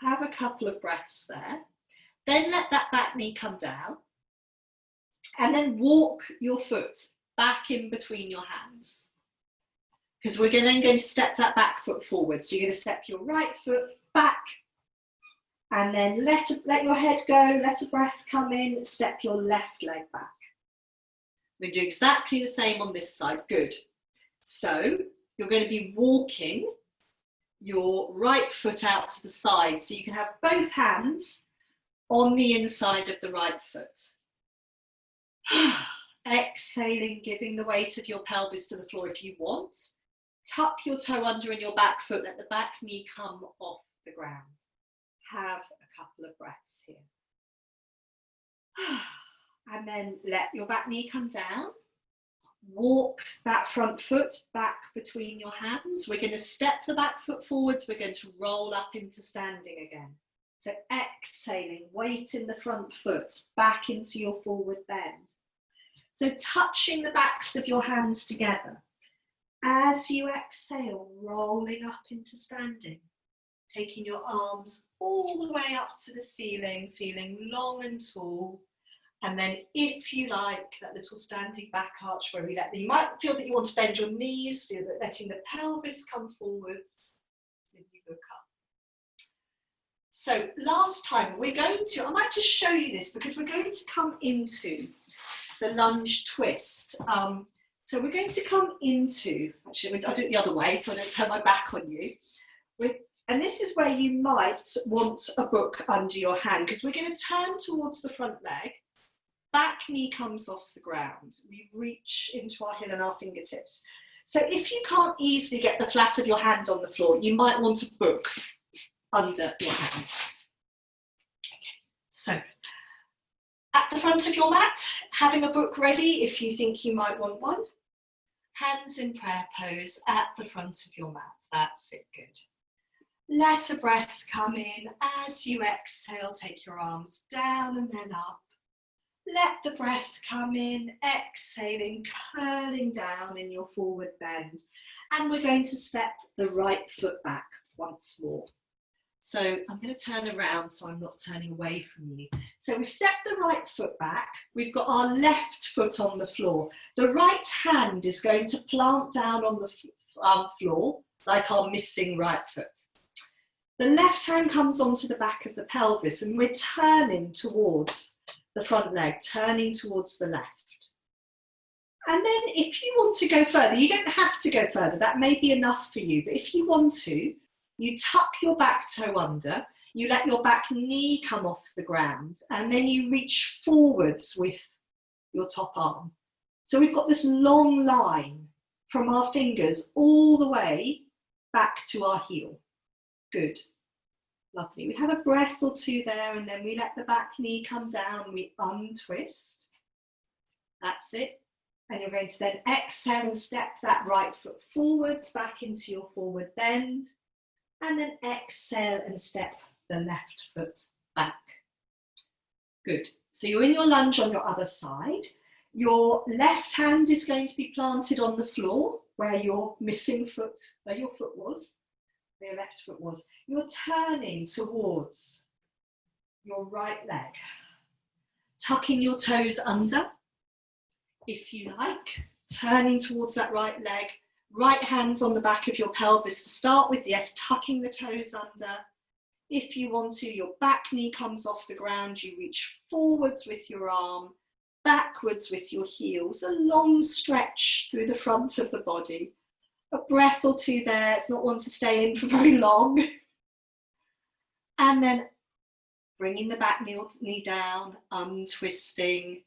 Speaker 1: Have a couple of breaths there. Then let that back knee come down. And then walk your foot back in between your hands. Because we're then going to step that back foot forward. So you're going to step your right foot back. And then let your head go, let a breath come in, step your left leg back. We do exactly the same on this side. Good. So you're going to be walking your right foot out to the side. So you can have both hands on the inside of the right foot. Exhaling, giving the weight of your pelvis to the floor if you want. Tuck your toe under in your back foot, let the back knee come off the ground. Have a couple of breaths here. And then let your back knee come down. walk that front foot back between your hands. We're going to step the back foot forwards. We're going to roll up into standing again. So exhaling, weight in the front foot, back into your forward bend. So touching the backs of your hands together. As you exhale, rolling up into standing. Taking your arms all the way up to the ceiling, feeling long and tall. And then if you like, that little standing back arch where you might feel that you want to bend your knees, so that letting the pelvis come forwards, then you look up. So last time I might just show you this because we're going to come into the lunge twist. So we're going to come into, actually I'll do it the other way so I don't turn my back on you. And this is where you might want a book under your hand because we're going to turn towards the front leg. Back knee comes off the ground. We reach into our heel and our fingertips. So if you can't easily get the flat of your hand on the floor, you might want a book under your hand. Okay. So at the front of your mat, having a book ready if you think you might want one. Hands in prayer pose at the front of your mat. That's it, good. Let a breath come in. As you exhale, take your arms down and then up. Let the breath come in, exhaling, curling down in your forward bend. And we're going to step the right foot back once more. So I'm going to turn around so I'm not turning away from you. So we've stepped the right foot back. We've got our left foot on the floor. The right hand is going to plant down on the floor like our missing right foot. The left hand comes onto the back of the pelvis and we're turning towards the front leg, turning towards the left. And then if you want to go further, you don't have to go further, that may be enough for you, but if you want to, you tuck your back toe under, you let your back knee come off the ground, and then you reach forwards with your top arm. So we've got this long line from our fingers all the way back to our heel. Good. Lovely. We have a breath or two there and then we let the back knee come down, we untwist. That's it. And you're going to then exhale and step that right foot forwards back into your forward bend. And then exhale and step the left foot back. Good. So you're in your lunge on your other side. Your left hand is going to be planted on the floor where your missing foot, where your foot was. Where your left foot was. You're turning towards your right leg, tucking your toes under, if you like, turning towards that right leg, right hands on the back of your pelvis to start with, yes, tucking the toes under. If you want to, your back knee comes off the ground, you reach forwards with your arm, backwards with your heels, a long stretch through the front of the body. A breath or two there, it's not one to stay in for very long. And then bringing the back knee down, untwisting,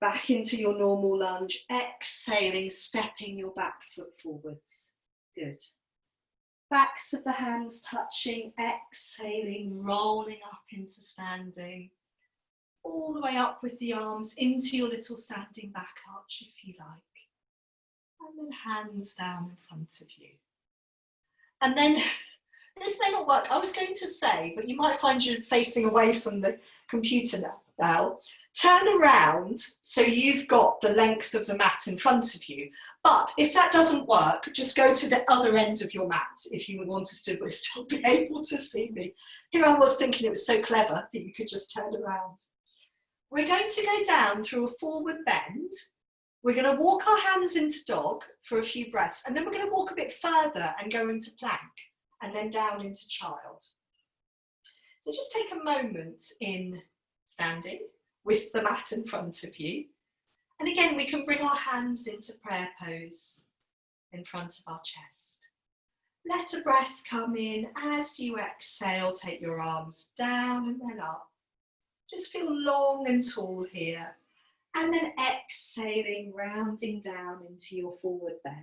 Speaker 1: back into your normal lunge, exhaling, stepping your back foot forwards. Good. Backs of the hands touching, exhaling, rolling up into standing. All the way up with the arms into your little standing back arch if you like. And then hands down in front of you. And then, this may not work, I was going to say, but you might find you're facing away from the computer now. Turn around so you've got the length of the mat in front of you. But if that doesn't work, just go to the other end of your mat if you want to still be able to see me. Here I was thinking it was so clever that you could just turn around. We're going to go down through a forward bend. We're going to walk our hands into dog for a few breaths, and then we're going to walk a bit further and go into plank, and then down into child. So just take a moment in standing with the mat in front of you. And again, we can bring our hands into prayer pose in front of our chest. Let a breath come in. As you exhale, take your arms down and then up. Just feel long and tall here. And then exhaling, rounding down into your forward bend.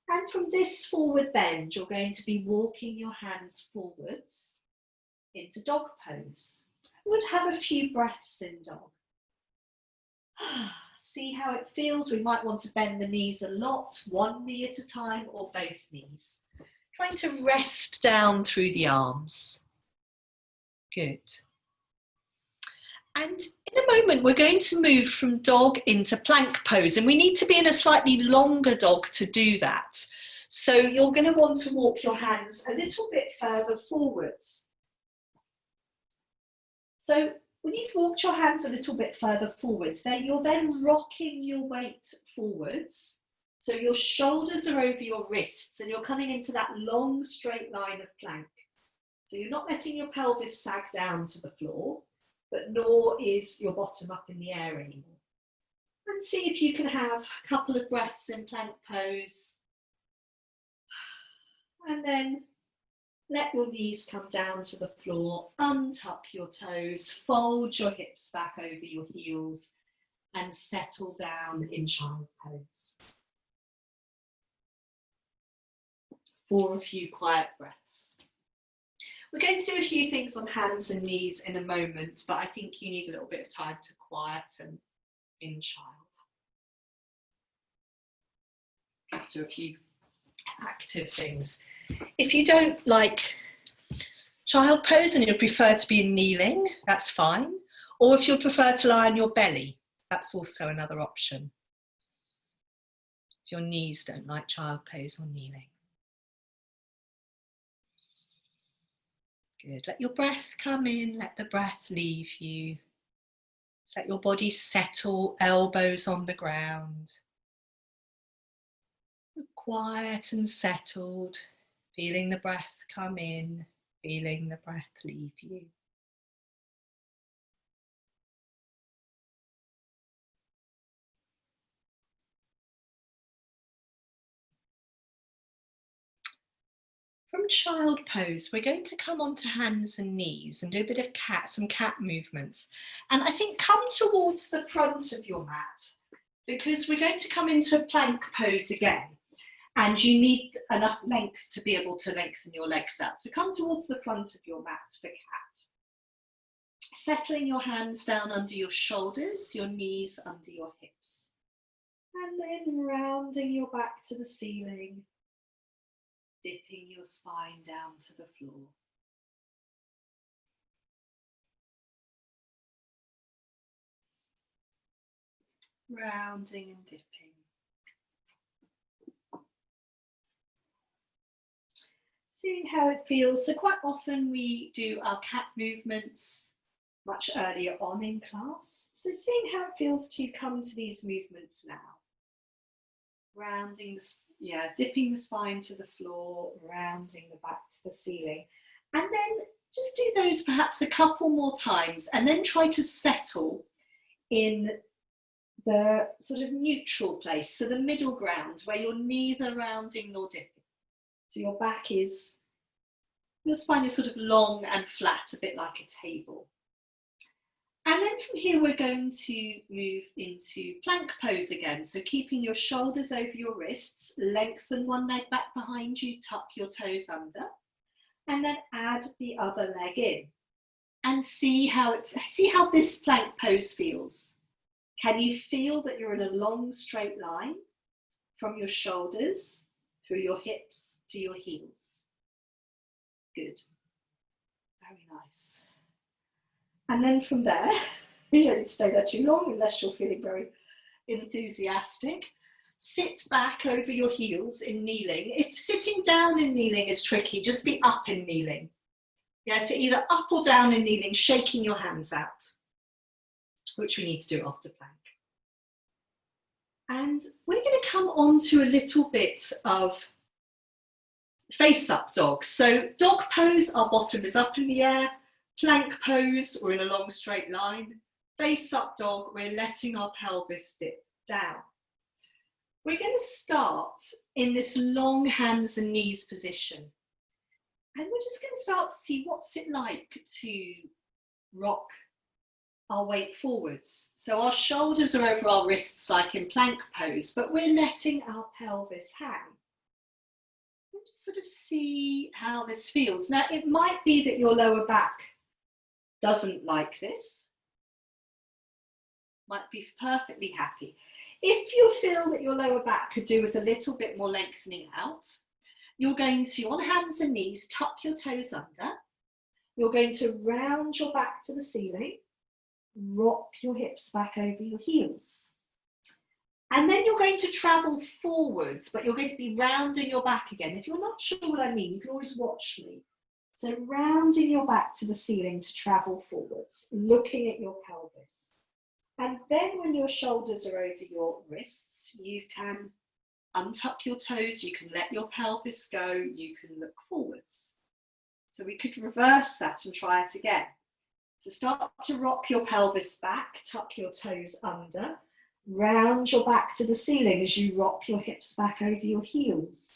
Speaker 1: And from this forward bend, you're going to be walking your hands forwards into dog pose. I would have a few breaths in dog. See how it feels. We might want to bend the knees a lot, one knee at a time or both knees. Trying to rest down through the arms. Good. And in a moment, we're going to move from dog into plank pose, and we need to be in a slightly longer dog to do that. So you're going to want to walk your hands a little bit further forwards. So when you've walked your hands a little bit further forwards, you're then rocking your weight forwards. So your shoulders are over your wrists and you're coming into that long straight line of plank. So you're not letting your pelvis sag down to the floor, but nor is your bottom up in the air anymore. And see if you can have a couple of breaths in plank pose. And then let your knees come down to the floor, untuck your toes, fold your hips back over your heels and settle down in child pose. For a few quiet breaths. We're going to do a few things on hands and knees in a moment, but I think you need a little bit of time to quieten in child. After a few active things. If you don't like child pose and you prefer to be kneeling, that's fine. Or if you prefer to lie on your belly, that's also another option. If your knees don't like child pose or kneeling. Good. Let your breath come in, let the breath leave you. Let your body settle, elbows on the ground. Quiet and settled, feeling the breath come in, feeling the breath leave you. From child pose, we're going to come onto hands and knees and do a bit of some cat movements. And I think come towards the front of your mat because we're going to come into plank pose again. And you need enough length to be able to lengthen your legs out. So come towards the front of your mat for cat. Settling your hands down under your shoulders, your knees under your hips. And then rounding your back to the ceiling. Dipping your spine down to the floor. Rounding and dipping. Seeing how it feels. So quite often we do our cat movements much earlier on in class. So seeing how it feels to come to these movements now. Rounding dipping the spine to the floor, rounding the back to the ceiling. And then just do those perhaps a couple more times and then try to settle in the sort of neutral place. So the middle ground where you're neither rounding nor dipping. So your spine is sort of long and flat, a bit like a table. And then from here, we're going to move into plank pose again. So keeping your shoulders over your wrists, lengthen one leg back behind you, tuck your toes under, and then add the other leg in. And see how this plank pose feels. Can you feel that you're in a long straight line from your shoulders through your hips to your heels? Good. Very nice. And then from there, you don't stay there too long unless you're feeling very enthusiastic. Sit back over your heels in kneeling. If sitting down in kneeling is tricky, just be up in kneeling. Yeah, so either up or down in kneeling, shaking your hands out, which we need to do after plank. And we're going to come on to a little bit of face up dog. So dog pose, our bottom is up in the air. Plank pose, we're in a long straight line. Face up dog, we're letting our pelvis dip down. We're going to start in this long hands and knees position. And we're just going to start to see what's it like to rock our weight forwards. So our shoulders are over our wrists like in plank pose, but we're letting our pelvis hang. We'll just sort of see how this feels. Now, it might be that your lower back doesn't like this. Might be perfectly happy. If you feel that your lower back could do with a little bit more lengthening out, you're going to, on hands and knees, tuck your toes under. You're going to round your back to the ceiling, rock your hips back over your heels. And then you're going to travel forwards, but you're going to be rounding your back again. If you're not sure what I mean, you can always watch me. So rounding your back to the ceiling to travel forwards, looking at your pelvis. And then when your shoulders are over your wrists, you can untuck your toes, you can let your pelvis go, you can look forwards. So we could reverse that and try it again. So start to rock your pelvis back, tuck your toes under, round your back to the ceiling as you rock your hips back over your heels.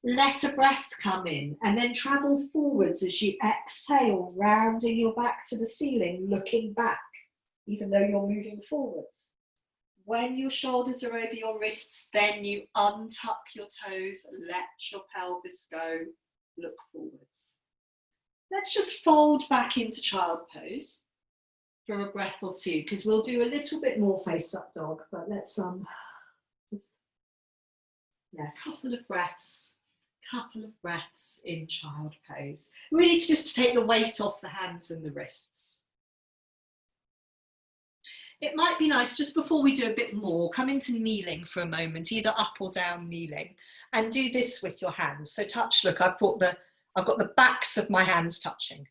Speaker 1: Let a breath come in and then travel forwards as you exhale, rounding your back to the ceiling, looking back, even though you're moving forwards. When your shoulders are over your wrists, then you untuck your toes, let your pelvis go, look forwards. Let's just fold back into child pose for a breath or two, because we'll do a little bit more face up dog, but let's just, a couple of breaths in child pose. Really just to take the weight off the hands and the wrists. It might be nice just before we do a bit more, come into kneeling for a moment, either up or down kneeling, and do this with your hands. So touch, look, I've got the backs of my hands touching.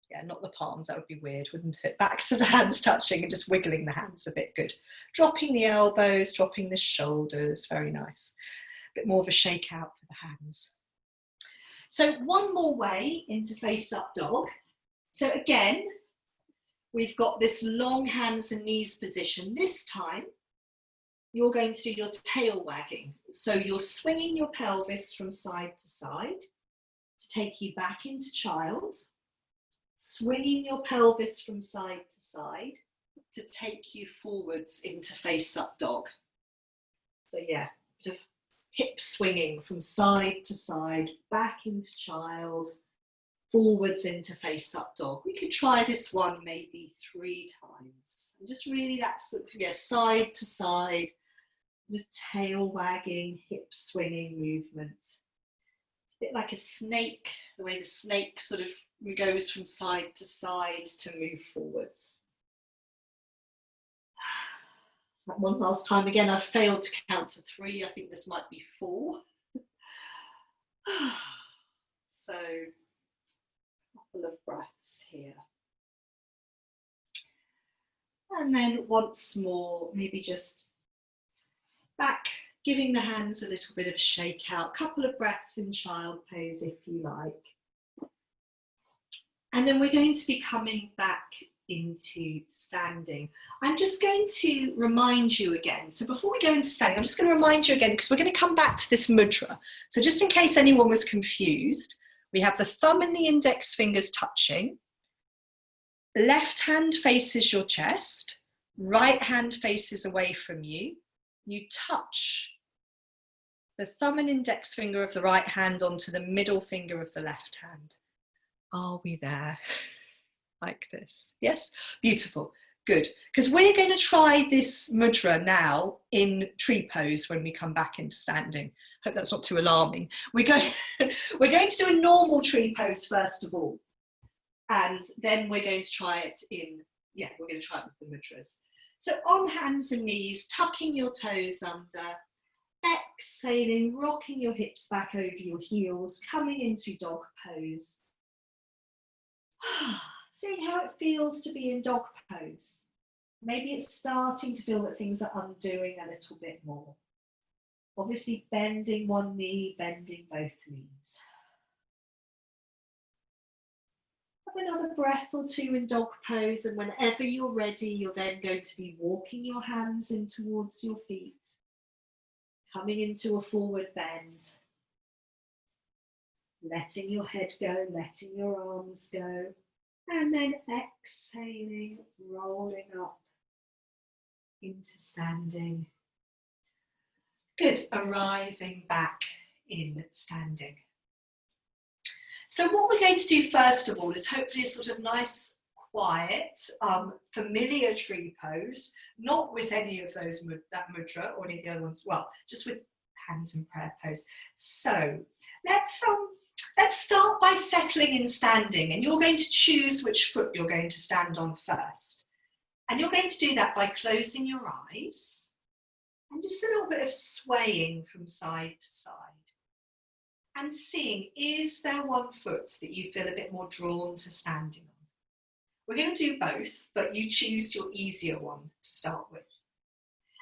Speaker 1: Yeah, not the palms, that would be weird, wouldn't it? Backs of the hands touching and just wiggling the hands a bit, good. Dropping the elbows, dropping the shoulders, very nice. A bit more of a shake out for the hands. So one more way into face up dog. So again, we've got this long hands and knees position. This time, you're going to do your tail wagging. So you're swinging your pelvis from side to side to take you back into child, swinging your pelvis from side to side to take you forwards into face up dog. So yeah, bit of hip swinging from side to side, back into child, forwards into face up dog. We could try this one maybe 3 times. And just really that sort of, yeah, side to side, the tail wagging, hip swinging movement. It's a bit like a snake, the way the snake sort of goes from side to move forwards. That one last time again, I've failed to count to 3. I think this might be 4. So, a couple of breaths here. And then once more, maybe just back, giving the hands a little bit of a shake out. Couple of breaths in child pose if you like. And then we're going to be coming back into standing. I'm just going to remind you again. So before we go into standing, I'm just going to remind you again, because we're going to come back to this mudra. So just in case anyone was confused, we have the thumb and the index fingers touching. Left hand faces your chest. Right hand faces away from you. You touch the thumb and index finger of the right hand onto the middle finger of the left hand. Are we there? Like this? Yes? Beautiful. Good. Because we're going to try this mudra now in tree pose when we come back into standing. Hope that's not too alarming. We're going to do a normal tree pose first of all. And then we're going to try it in, yeah, we're going to try it with the mudras. So on hands and knees, tucking your toes under, exhaling, rocking your hips back over your heels, coming into dog pose. Seeing how it feels to be in dog pose. Maybe it's starting to feel that things are undoing a little bit more. Obviously bending one knee, bending both knees. Have another breath or 2 in dog pose, and whenever you're ready, you're then going to be walking your hands in towards your feet, coming into a forward bend, letting your head go, letting your arms go, and then exhaling, rolling up into standing. Good, arriving back in standing. So what we're going to do first of all is hopefully a sort of nice, quiet, familiar tree pose, not with any of those, that mudra or any of the other ones, well, just with hands in prayer pose. So let's start by settling in standing, and you're going to choose which foot you're going to stand on first. And you're going to do that by closing your eyes and just a little bit of swaying from side to side. And seeing, is there one foot that you feel a bit more drawn to standing on? We're going to do both, but you choose your easier one to start with.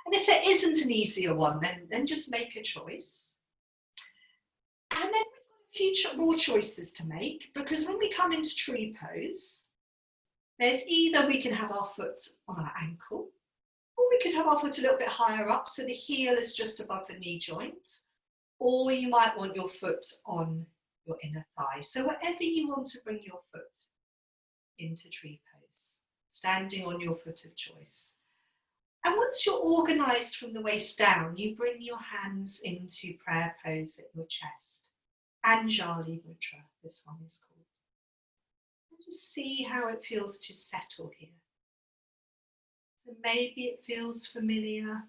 Speaker 1: And if there isn't an easier one, then just make a choice. And then we've got a few more choices to make, because when we come into tree pose, there's either we can have our foot on our ankle, or we could have our foot a little bit higher up, so the heel is just above the knee joint, or you might want your foot on your inner thigh. So wherever you want to bring your foot into tree pose, standing on your foot of choice. And once you're organised from the waist down, you bring your hands into prayer pose at your chest. Anjali Mudra, this one is called. And just see how it feels to settle here. So maybe it feels familiar.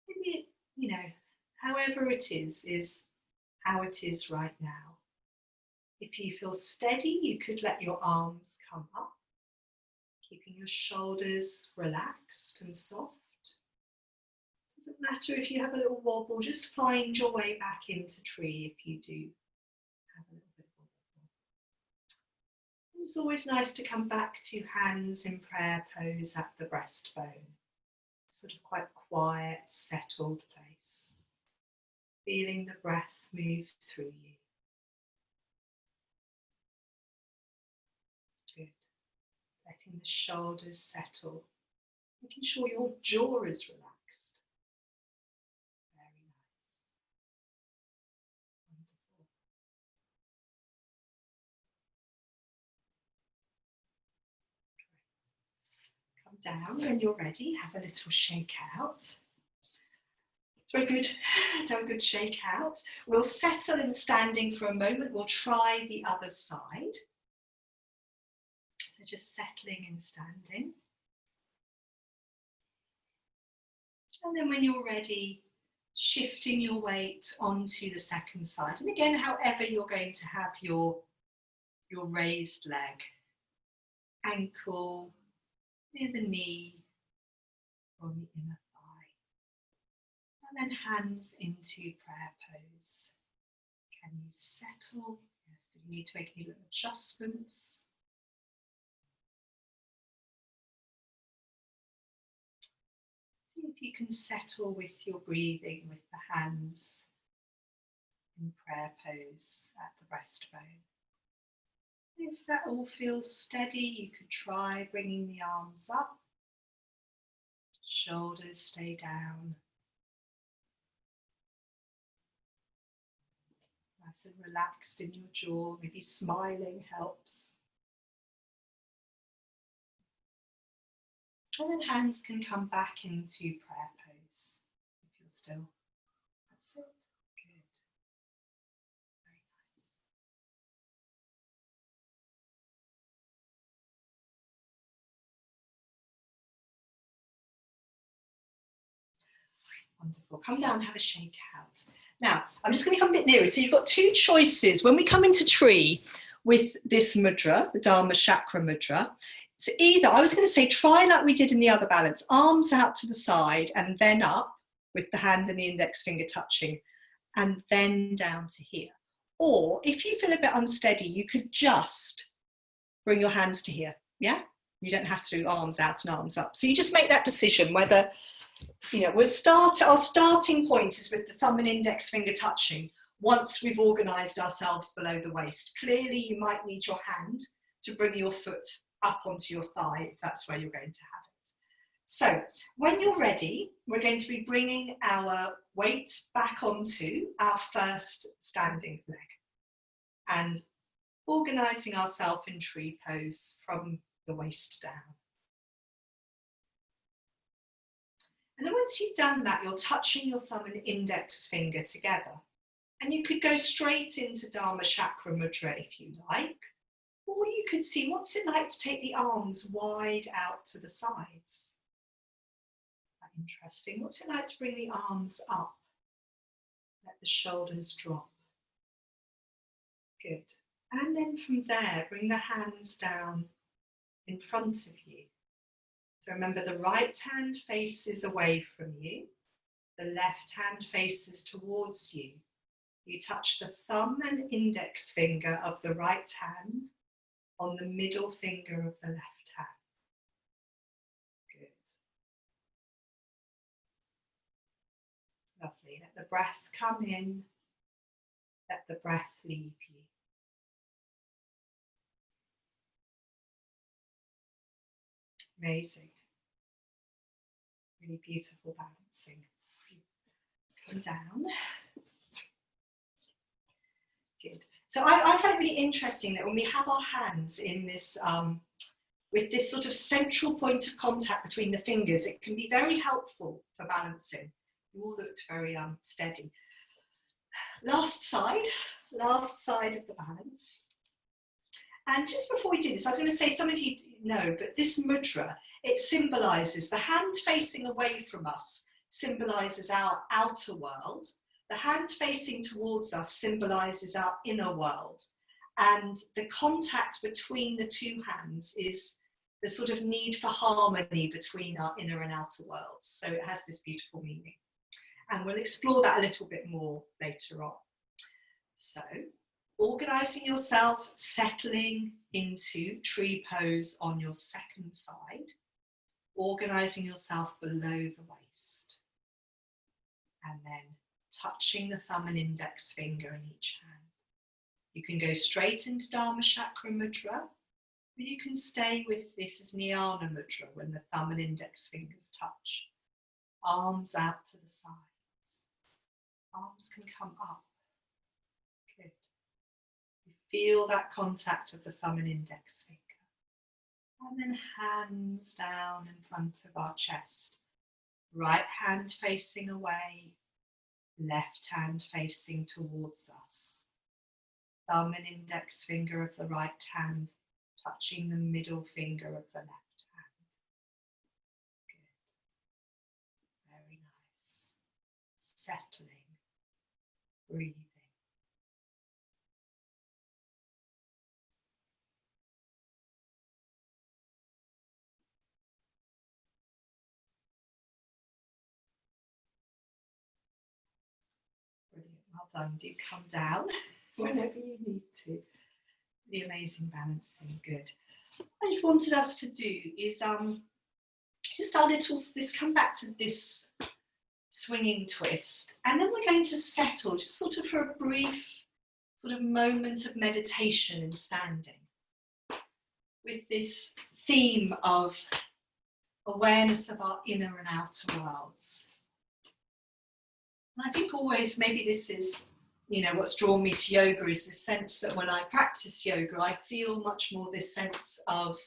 Speaker 1: Maybe it, however it is how it is right now. If you feel steady, you could let your arms come up, keeping your shoulders relaxed and soft. Doesn't matter if you have a little wobble, just find your way back into tree if you do have a little bit of wobble. It's always nice to come back to hands in prayer pose at the breastbone. Sort of quite quiet, settled place. Feeling the breath move through you. Good. Letting the shoulders settle. Making sure your jaw is relaxed. Very nice. Wonderful. Great. Come down when you're ready. Have a little shake out. Very good. Do a good shake out. We'll settle in standing for a moment. We'll try the other side. So just settling in standing. And then when you're ready, shifting your weight onto the second side. And again, however you're going to have your raised leg. Ankle, near the knee, or the inner thigh. And then hands into prayer pose. Can you settle? Yes, if you need to make any little adjustments. See if you can settle with your breathing with the hands in prayer pose at the breastbone. If that all feels steady, you could try bringing the arms up. Shoulders stay down. Nice and relaxed in your jaw, maybe smiling helps. And then hands can come back into prayer pose if you're still. That's it. Good. Very nice. Wonderful. Come down, have a shake out. Now, I'm just going to come a bit nearer. So you've got two choices. When we come into tree with this mudra, the dharmachakra mudra, so either, I was going to say, try like we did in the other balance, arms out to the side and then up with the hand and the index finger touching and then down to here. Or if you feel a bit unsteady, you could just bring your hands to here. Yeah? You don't have to do arms out and arms up. So you just make that decision whether, our starting point is with the thumb and index finger touching once we've organised ourselves below the waist. Clearly, you might need your hand to bring your foot up onto your thigh if that's where you're going to have it. So when you're ready, we're going to be bringing our weight back onto our first standing leg and organising ourselves in tree pose from the waist down. And then once you've done that, you're touching your thumb and index finger together. And you could go straight into dharmachakra mudra if you like, Or you could see, what's it like to take the arms wide out to the sides? Quite interesting. What's it like to bring the arms up? Let the shoulders drop. Good. And then from there, bring the hands down in front of you. So remember, the right hand faces away from you. The left hand faces towards you. You touch the thumb and index finger of the right hand on the middle finger of the left hand. Good. Lovely. Let the breath come in. Let the breath leave you. Amazing. Really beautiful balancing. Come down. Good. So I find it really interesting that when we have our hands in this, with this sort of central point of contact between the fingers, it can be very helpful for balancing. You all looked very steady. Last side of the balance. And just before we do this, I was going to say, some of you know, but this mudra, it symbolises the hand facing away from us, symbolises our outer world. The hand facing towards us symbolises our inner world. And the contact between the two hands is the sort of need for harmony between our inner and outer worlds. So it has this beautiful meaning. And we'll explore that a little bit more later on. So, organising yourself, settling into tree pose on your second side, organising yourself below the waist, and then touching the thumb and index finger in each hand. You can go straight into dharmachakra mudra, or you can stay with this as jnana mudra when the thumb and index fingers touch. Arms out to the sides. Arms can come up. Good. You feel that contact of the thumb and index finger. And then hands down in front of our chest. Right hand facing away. Left hand facing towards us. Thumb and index finger of the right hand touching the middle finger of the left hand. Good. Very nice. Settling. Breathing. Brilliant. Well done. Do come down whenever you need to. The amazing balancing. Good. I just wanted us to do is just our little, this come back to this swinging twist, and then we're going to settle just sort of for a brief sort of moment of meditation and standing with this theme of awareness of our inner and outer worlds. And I think always, maybe this is, you know, what's drawn me to yoga is the sense that when I practice yoga, I feel much more this sense of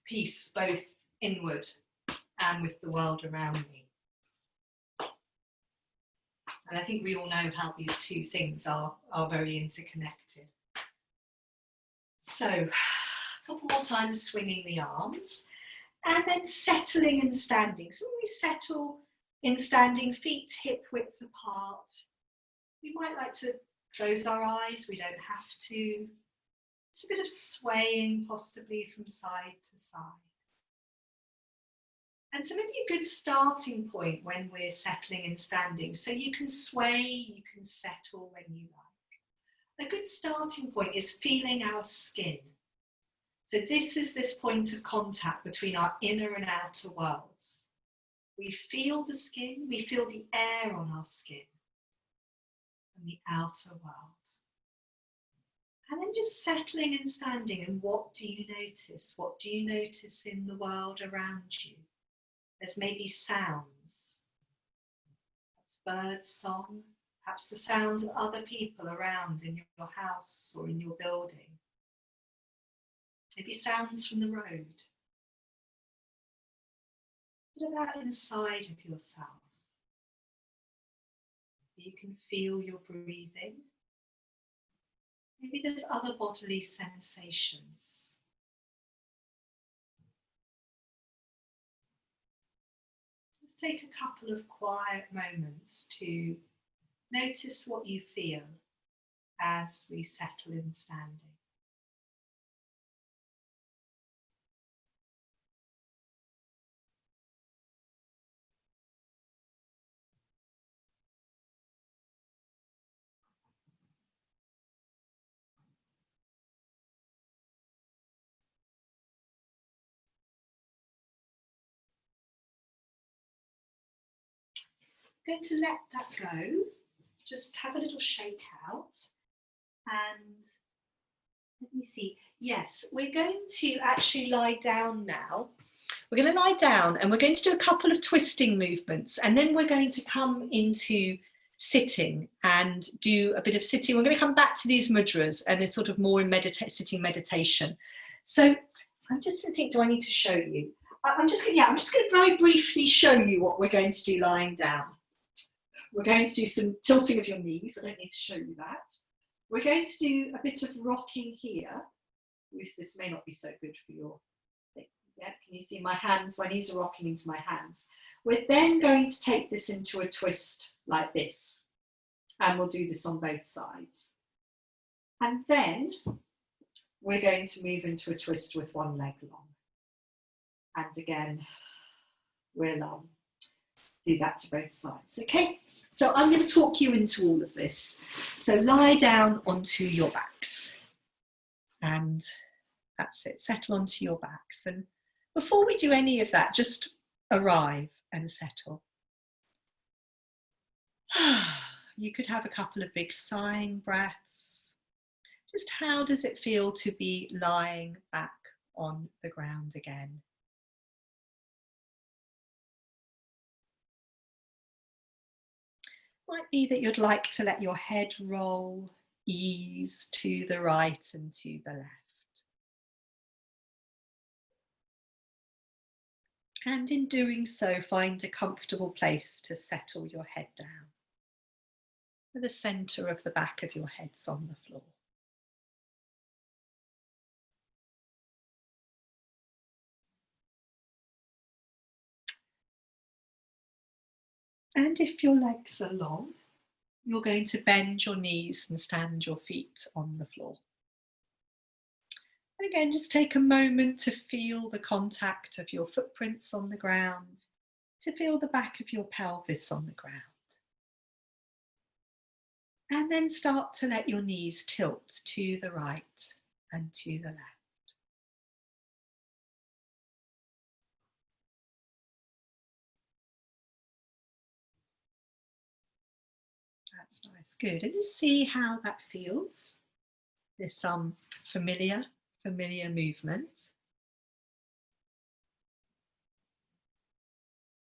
Speaker 1: peace, both inward and with the world around me. And I think we all know how these two things are very interconnected. So, a couple more times swinging the arms, and then settling and standing. So when we settle in standing, feet hip width apart, we might like to close our eyes, we don't have to. It's a bit of swaying possibly from side to side. And so maybe a good starting point when we're settling and standing, so you can sway, you can settle when you like. A good starting point is feeling our skin. So this is this point of contact between our inner and outer worlds. We feel the skin, we feel the air on our skin and the outer world. And then just settling and standing, and what do you notice? What do you notice in the world around you? There's maybe sounds, perhaps bird song, perhaps the sound of other people around in your house or in your building. Maybe sounds from the road. What about inside of yourself? You can feel your breathing. Maybe there's other bodily sensations. Just take a couple of quiet moments to notice what you feel as we settle in standing. I'm going to let that go. Just have a little shake out. And let me see. Yes, we're going to actually lie down now. We're going to lie down and we're going to do a couple of twisting movements, and then we're going to come into sitting and do a bit of sitting. We're going to come back to these mudras and it's sort of more in sitting meditation. So I'm just thinking, do I need to show you? I'm just going to very briefly show you what we're going to do lying down. We're going to do some tilting of your knees. I don't need to show you that. We're going to do a bit of rocking here. This may not be so good for your thing. Yeah, can you see my hands? My knees are rocking into my hands. We're then going to take this into a twist like this. And we'll do this on both sides. And then we're going to move into a twist with one leg long. And again, we'll do that to both sides. Okay, so I'm going to talk you into all of this. So lie down onto your backs. And that's it, settle onto your backs. And before we do any of that, just arrive and settle. You could have a couple of big sighing breaths. Just how does it feel to be lying back on the ground again? Might be that you'd like to let your head roll, ease to the right and to the left. And in doing so, find a comfortable place to settle your head down. The centre of the back of your head's on the floor. And if your legs are long, you're going to bend your knees and stand your feet on the floor. And again, just take a moment to feel the contact of your footprints on the ground, to feel the back of your pelvis on the ground. And then start to let your knees tilt to the right and to the left. That's nice, good. And just see how that feels. There's some familiar movement.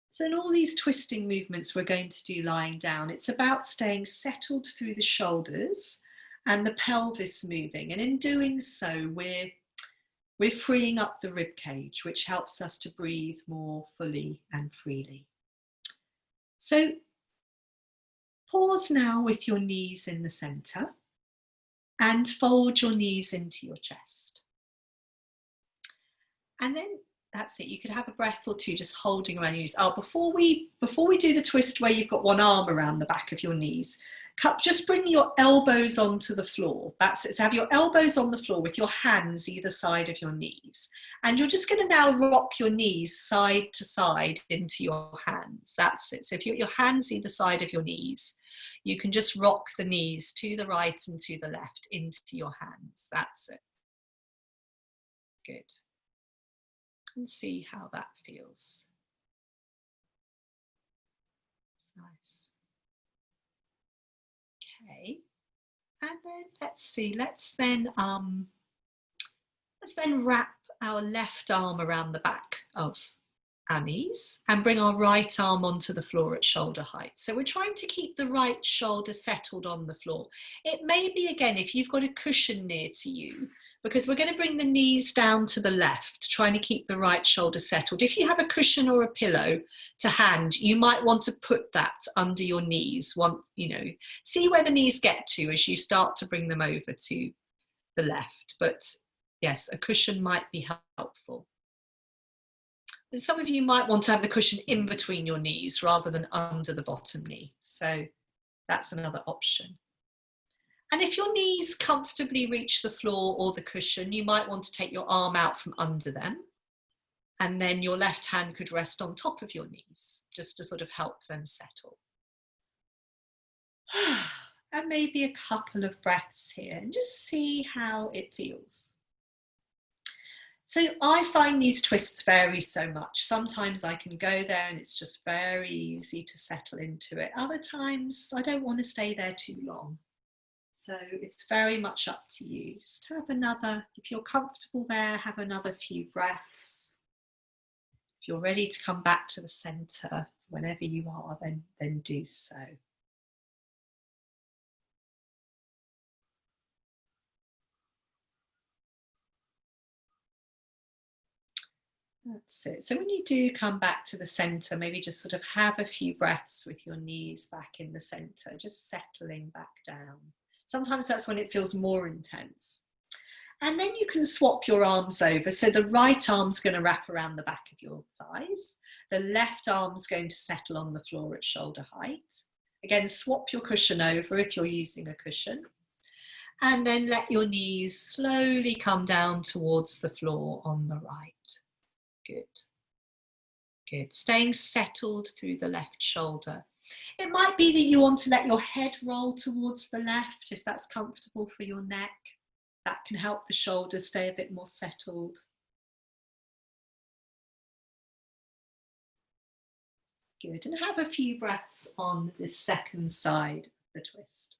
Speaker 1: So in all these twisting movements we're going to do lying down, it's about staying settled through the shoulders and the pelvis moving. And in doing so, we're freeing up the rib cage, which helps us to breathe more fully and freely. So pause now with your knees in the center and fold your knees into your chest. And then that's it. You could have a breath or two just holding around your knees. Oh, before we do the twist where you've got one arm around the back of your knees, just bring your elbows onto the floor. That's it. So have your elbows on the floor with your hands either side of your knees. And you're just going to now rock your knees side to side into your hands. That's it. So if you put your hands either side of your knees, you can just rock the knees to the right and to the left into your hands. That's it. Good. And see how that feels. It's nice. Okay, and then let's see. Let's then wrap our left arm around the back of our knees and bring our right arm onto the floor at shoulder height. So we're trying to keep the right shoulder settled on the floor. It may be, again, if you've got a cushion near to you, because we're going to bring the knees down to the left, trying to keep the right shoulder settled. If you have a cushion or a pillow to hand, you might want to put that under your knees. See where the knees get to as you start to bring them over to the left, but yes, a cushion might be helpful. And some of you might want to have the cushion in between your knees rather than under the bottom knee. So that's another option. And if your knees comfortably reach the floor or the cushion, you might want to take your arm out from under them. And then your left hand could rest on top of your knees, just to sort of help them settle. And maybe a couple of breaths here and just see how it feels. So I find these twists vary so much. Sometimes I can go there and it's just very easy to settle into it. Other times I don't want to stay there too long. So it's very much up to you. Just have another, if you're comfortable there, have another few breaths. If you're ready to come back to the center whenever you are, then do so. That's it. So when you do come back to the center, maybe just sort of have a few breaths with your knees back in the center, just settling back down. Sometimes that's when it feels more intense. And then you can swap your arms over. So the right arm's going to wrap around the back of your thighs. The left arm's going to settle on the floor at shoulder height. Again, swap your cushion over if you're using a cushion. And then let your knees slowly come down towards the floor on the right. Good. Good. Staying settled through the left shoulder. It might be that you want to let your head roll towards the left if that's comfortable for your neck. That can help the shoulders stay a bit more settled. Good. And have a few breaths on the second side of the twist.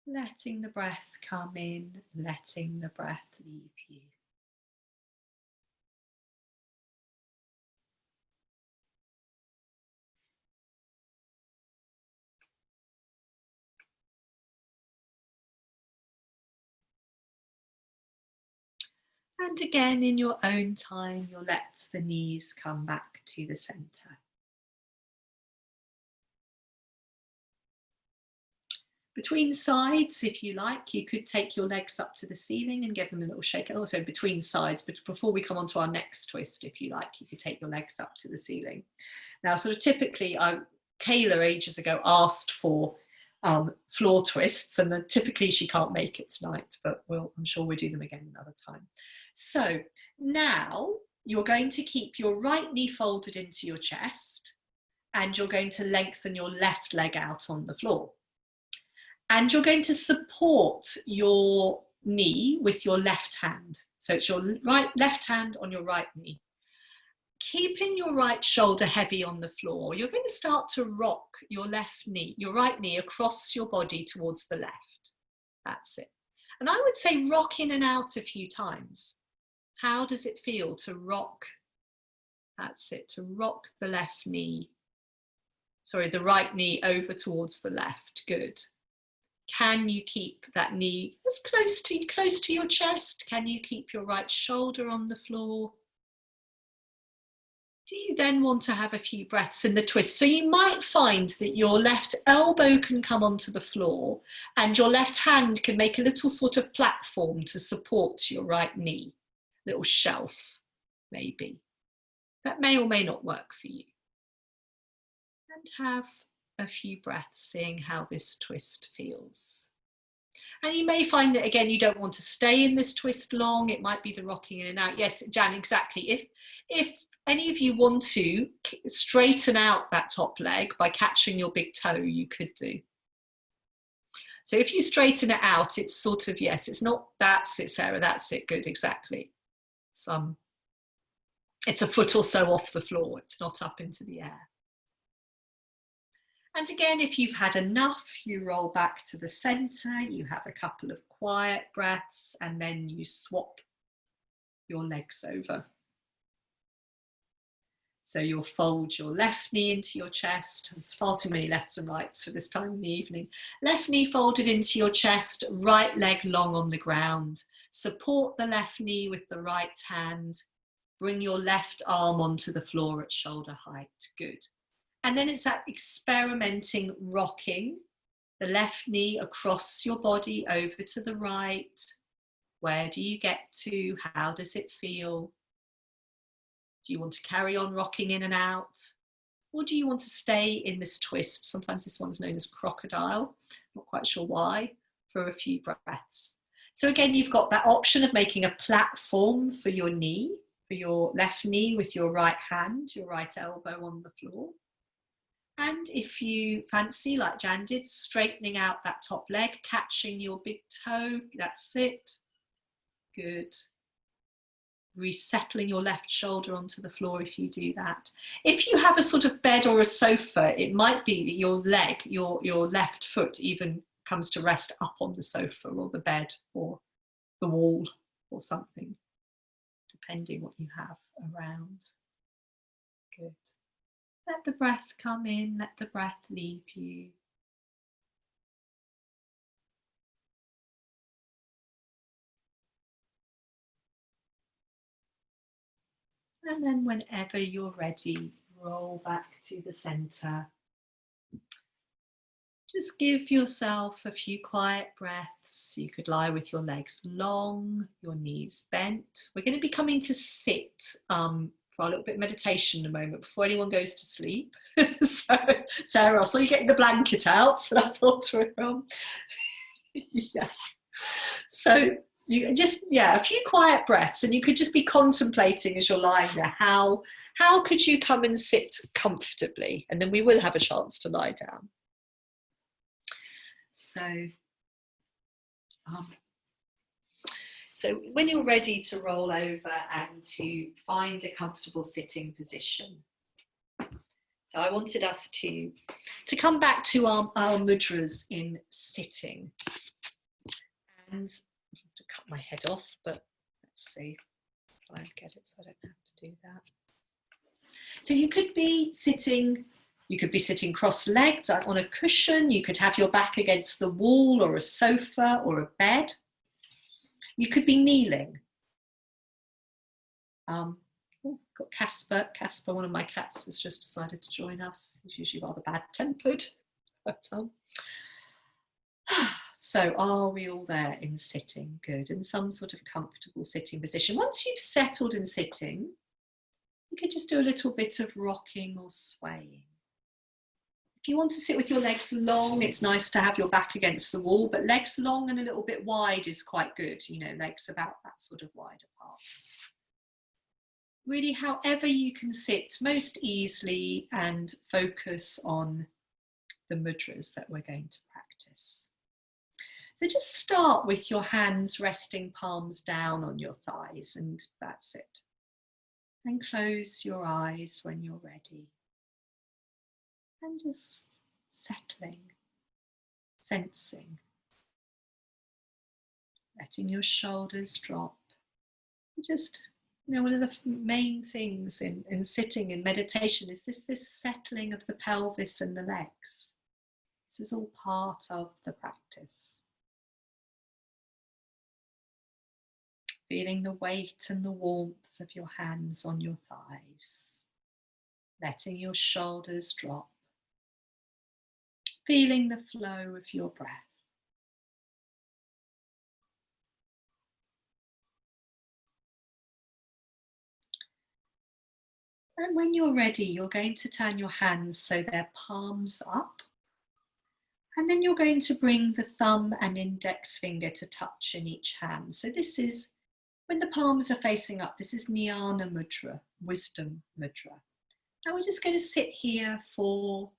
Speaker 1: Letting the breath come in, letting the breath leave you. And again, in your own time, you'll let the knees come back to the center. Between sides, if you like, you could take your legs up to the ceiling and give them a little shake. And also between sides, but before we come on to our next twist, if you like, you could take your legs up to the ceiling. Now, sort of typically, Kayla ages ago asked for floor twists, and then typically she can't make it tonight, but I'm sure we'll do them again another time. So now you're going to keep your right knee folded into your chest, and you're going to lengthen your left leg out on the floor. And you're going to support your knee with your left hand. So it's your left hand on your right knee. Keeping your right shoulder heavy on the floor, you're going to start to rock your right knee across your body towards the left. That's it. And I would say rock in and out a few times. How does it feel to rock? That's it, to rock the right knee over towards the left. Good. Can you keep that knee as close to your chest? Can you keep your right shoulder on the floor? Do you then want to have a few breaths in the twist? So you might find that your left elbow can come onto the floor and your left hand can make a little sort of platform to support your right knee, little shelf maybe. That may or may not work for you. And have a few breaths, seeing how this twist feels. And you may find that, again, you don't want to stay in this twist long. It might be the rocking in and out. Yes, Jan, exactly. If any of you want to straighten out that top leg by catching your big toe, you could do. So if you straighten it out, it's sort of, yes, it's not, that's it, Sarah, that's it, good, exactly. It's a foot or so off the floor. It's not up into the air. And again, if you've had enough, you roll back to the center, you have a couple of quiet breaths, and then you swap your legs over. So you'll fold your left knee into your chest. There's far too many lefts and rights for this time in the evening. Left knee folded into your chest, right leg long on the ground. Support the left knee with the right hand. Bring your left arm onto the floor at shoulder height. Good. And then it's that experimenting rocking The left knee across your body over to the right. Where do you get to? How does it feel? Do you want to carry on rocking in and out? Or do you want to stay in this twist? Sometimes this one's known as crocodile. Not quite sure why. For a few breaths. So again, you've got that option of making a platform for your knee, for your left knee with your right hand, your right elbow on the floor. And if you fancy, like Jan did, straightening out that top leg, catching your big toe, that's it. Good. Resettling your left shoulder onto the floor if you do that. If you have a sort of bed or a sofa, it might be that your leg, your left foot even comes to rest up on the sofa or the bed or the wall or something, depending what you have around. Good. Let the breath come in, let the breath leave you. And then whenever you're ready, roll back to the center. Just give yourself a few quiet breaths. You could lie with your legs long, your knees bent. We're going to be coming to sit for a little bit of meditation in a moment before anyone goes to sleep. So, Sarah, I saw you getting the blanket out, so I thought yes. So you just, a few quiet breaths, and you could just be contemplating as you're lying there, how could you come and sit comfortably? And then we will have a chance to lie down. So when you're ready to roll over and to find a comfortable sitting position. So I wanted us to come back to our mudras in sitting. And to cut my head off, but let's see. Try and get it so I don't have to do that. So you could be sitting cross-legged on a cushion. You could have your back against the wall or a sofa or a bed. You could be kneeling. Got Casper. Casper, one of my cats, has just decided to join us. He's usually rather bad-tempered. So are we all there in sitting? Good. In some sort of comfortable sitting position. Once you've settled in sitting, you could just do a little bit of rocking or swaying. If you want to sit with your legs long, it's nice to have your back against the wall, but legs long and a little bit wide is quite good. You know, legs about that sort of wide apart. Really, however you can sit most easily and focus on the mudras that we're going to practice. So just start with your hands resting palms down on your thighs, and that's it. And close your eyes when you're ready. And just settling, sensing, letting your shoulders drop. Just, one of the main things in sitting in meditation is this settling of the pelvis and the legs. This is all part of the practice. Feeling the weight and the warmth of your hands on your thighs. Letting your shoulders drop. Feeling the flow of your breath. And when you're ready, you're going to turn your hands so they're palms up. And then you're going to bring the thumb and index finger to touch in each hand. So this is, when the palms are facing up, this is jnana mudra, wisdom mudra. And we're just going to sit here for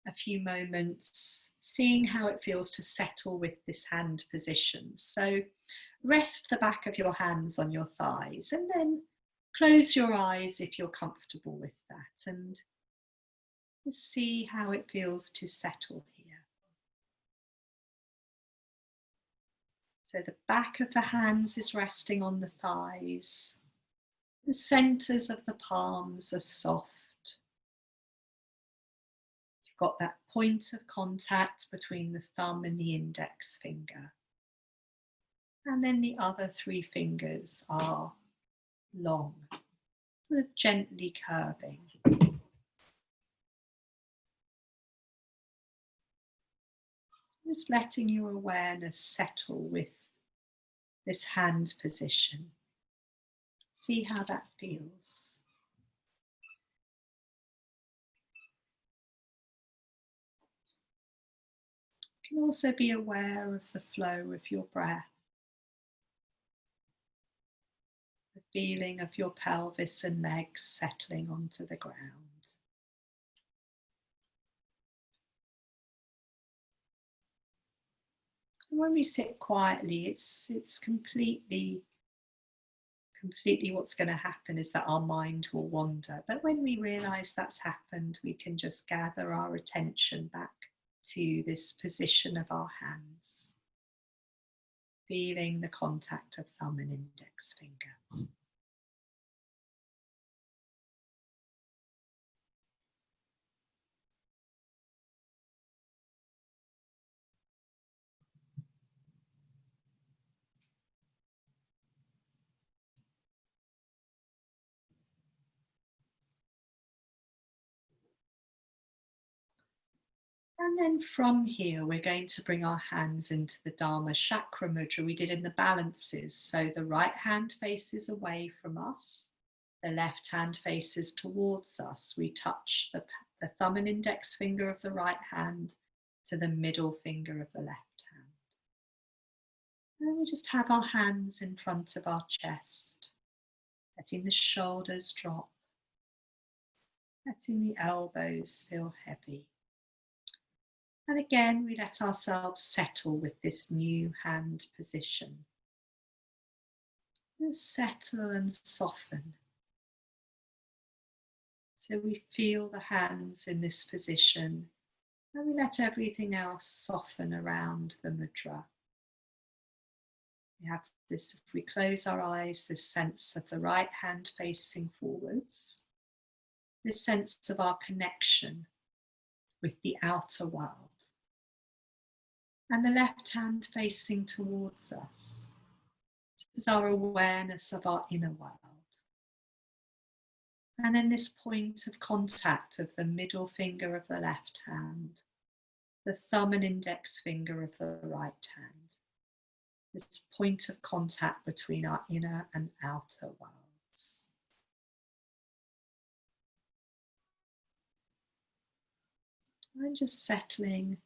Speaker 1: a few moments, seeing how it feels to settle with this hand position. So rest the back of your hands on your thighs and then close your eyes if you're comfortable with that, and just see how it feels to settle here. So the back of the hands is resting on the thighs. The centers of the palms are soft. Got that point of contact between the thumb and the index finger. And then the other three fingers are long, sort of gently curving. Just letting your awareness settle with this hand position. See how that feels. You can also be aware of the flow of your breath, the feeling of your pelvis and legs settling onto the ground. And when we sit quietly, it's completely what's going to happen is that our mind will wander. But when we realize that's happened, we can just gather our attention back to this position of our hands, feeling the contact of thumb and index finger. And then from here, we're going to bring our hands into the dharmachakra mudra we did in the balances. So the right hand faces away from us, the left hand faces towards us. We touch the thumb and index finger of the right hand to the middle finger of the left hand. And we just have our hands in front of our chest, letting the shoulders drop, letting the elbows feel heavy. And again, we let ourselves settle with this new hand position. Just settle and soften. So we feel the hands in this position, and we let everything else soften around the mudra. We have this, if we close our eyes, this sense of the right hand facing forwards, this sense of our connection with the outer world. And the left hand facing towards us. This is our awareness of our inner world. And then this point of contact of the middle finger of the left hand, the thumb and index finger of the right hand. This point of contact between our inner and outer worlds. And just settling.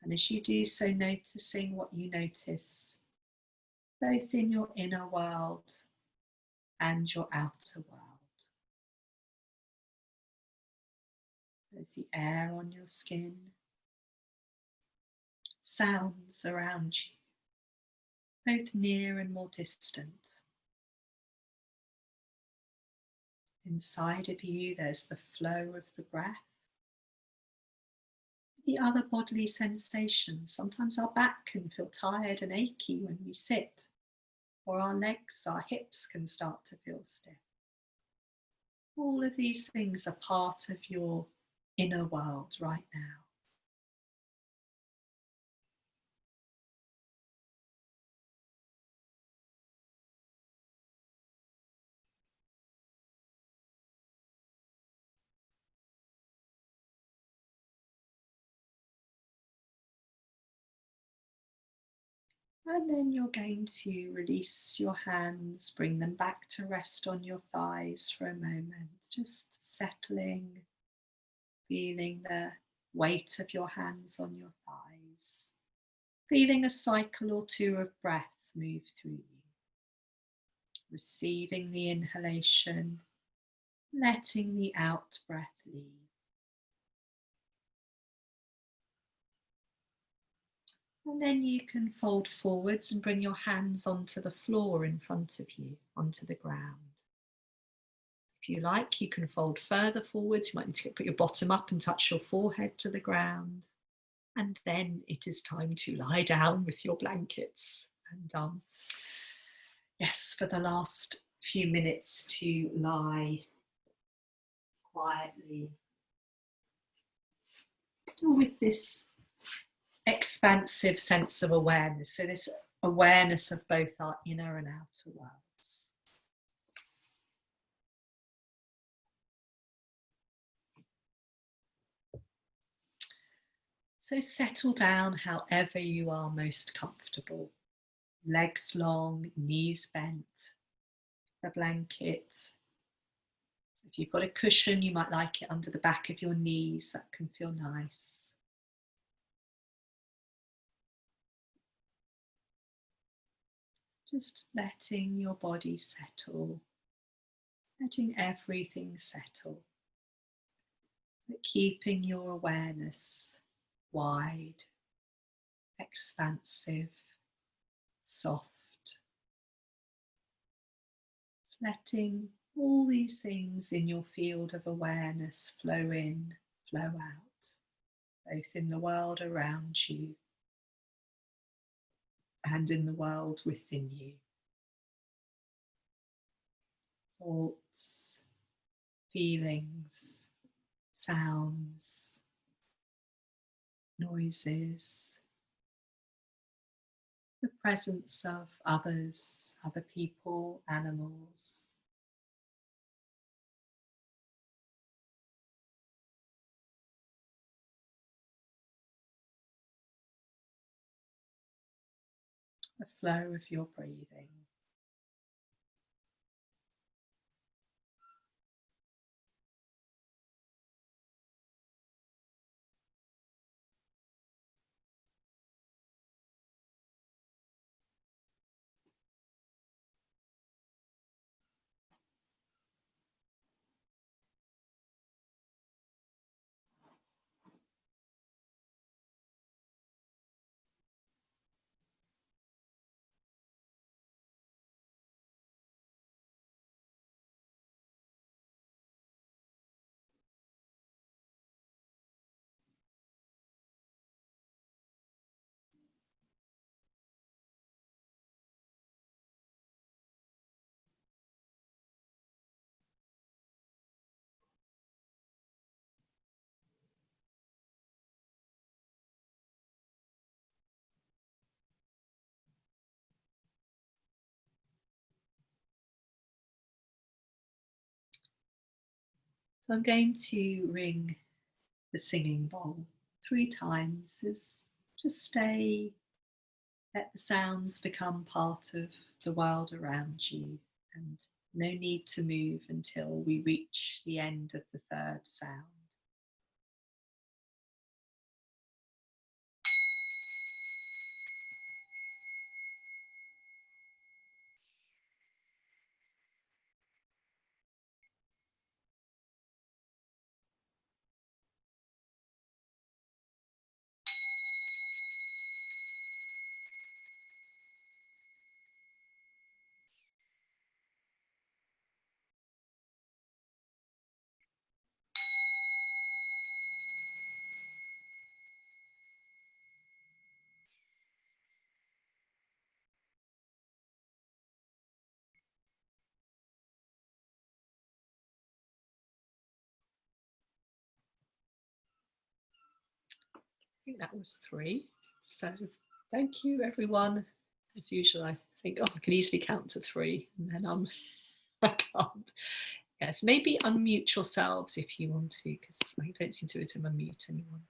Speaker 1: And as you do so, noticing what you notice, both in your inner world and your outer world. There's the air on your skin, sounds around you, both near and more distant. Inside of you, there's the flow of the breath. The other bodily sensations. Sometimes our back can feel tired and achy when we sit, or our legs, our hips can start to feel stiff. All of these things are part of your inner world right now. And then you're going to release your hands, bring them back to rest on your thighs for a moment, just settling, feeling the weight of your hands on your thighs, feeling a cycle or two of breath move through you, receiving the inhalation, letting the out breath leave. And then you can fold forwards and bring your hands onto the floor in front of you, onto the ground. If you like, you can fold further forwards. You might need to put your bottom up and touch your forehead to the ground. And then it is time to lie down with your blankets. And yes, for the last few minutes to lie quietly, still with this expansive sense of awareness. So this awareness of both our inner and outer worlds. So settle down however you are most comfortable. Legs long, knees bent, the blanket. So if you've got a cushion, you might like it under the back of your knees. That can feel nice. Just letting your body settle, letting everything settle, but keeping your awareness wide, expansive, soft. Just letting all these things in your field of awareness flow in, flow out, both in the world around you and in the world within you. Thoughts, feelings, sounds, noises, the presence of others, other people, animals. The flow of your breathing. So I'm going to ring the singing bowl 3 times. Just stay, let the sounds become part of the world around you, and no need to move until we reach the end of the 3rd sound. I think that was 3. So thank you, everyone. As usual, I think, I can easily count to 3, and then I can't. Yes, maybe unmute yourselves if you want to, because I don't seem to be able to unmute anyone.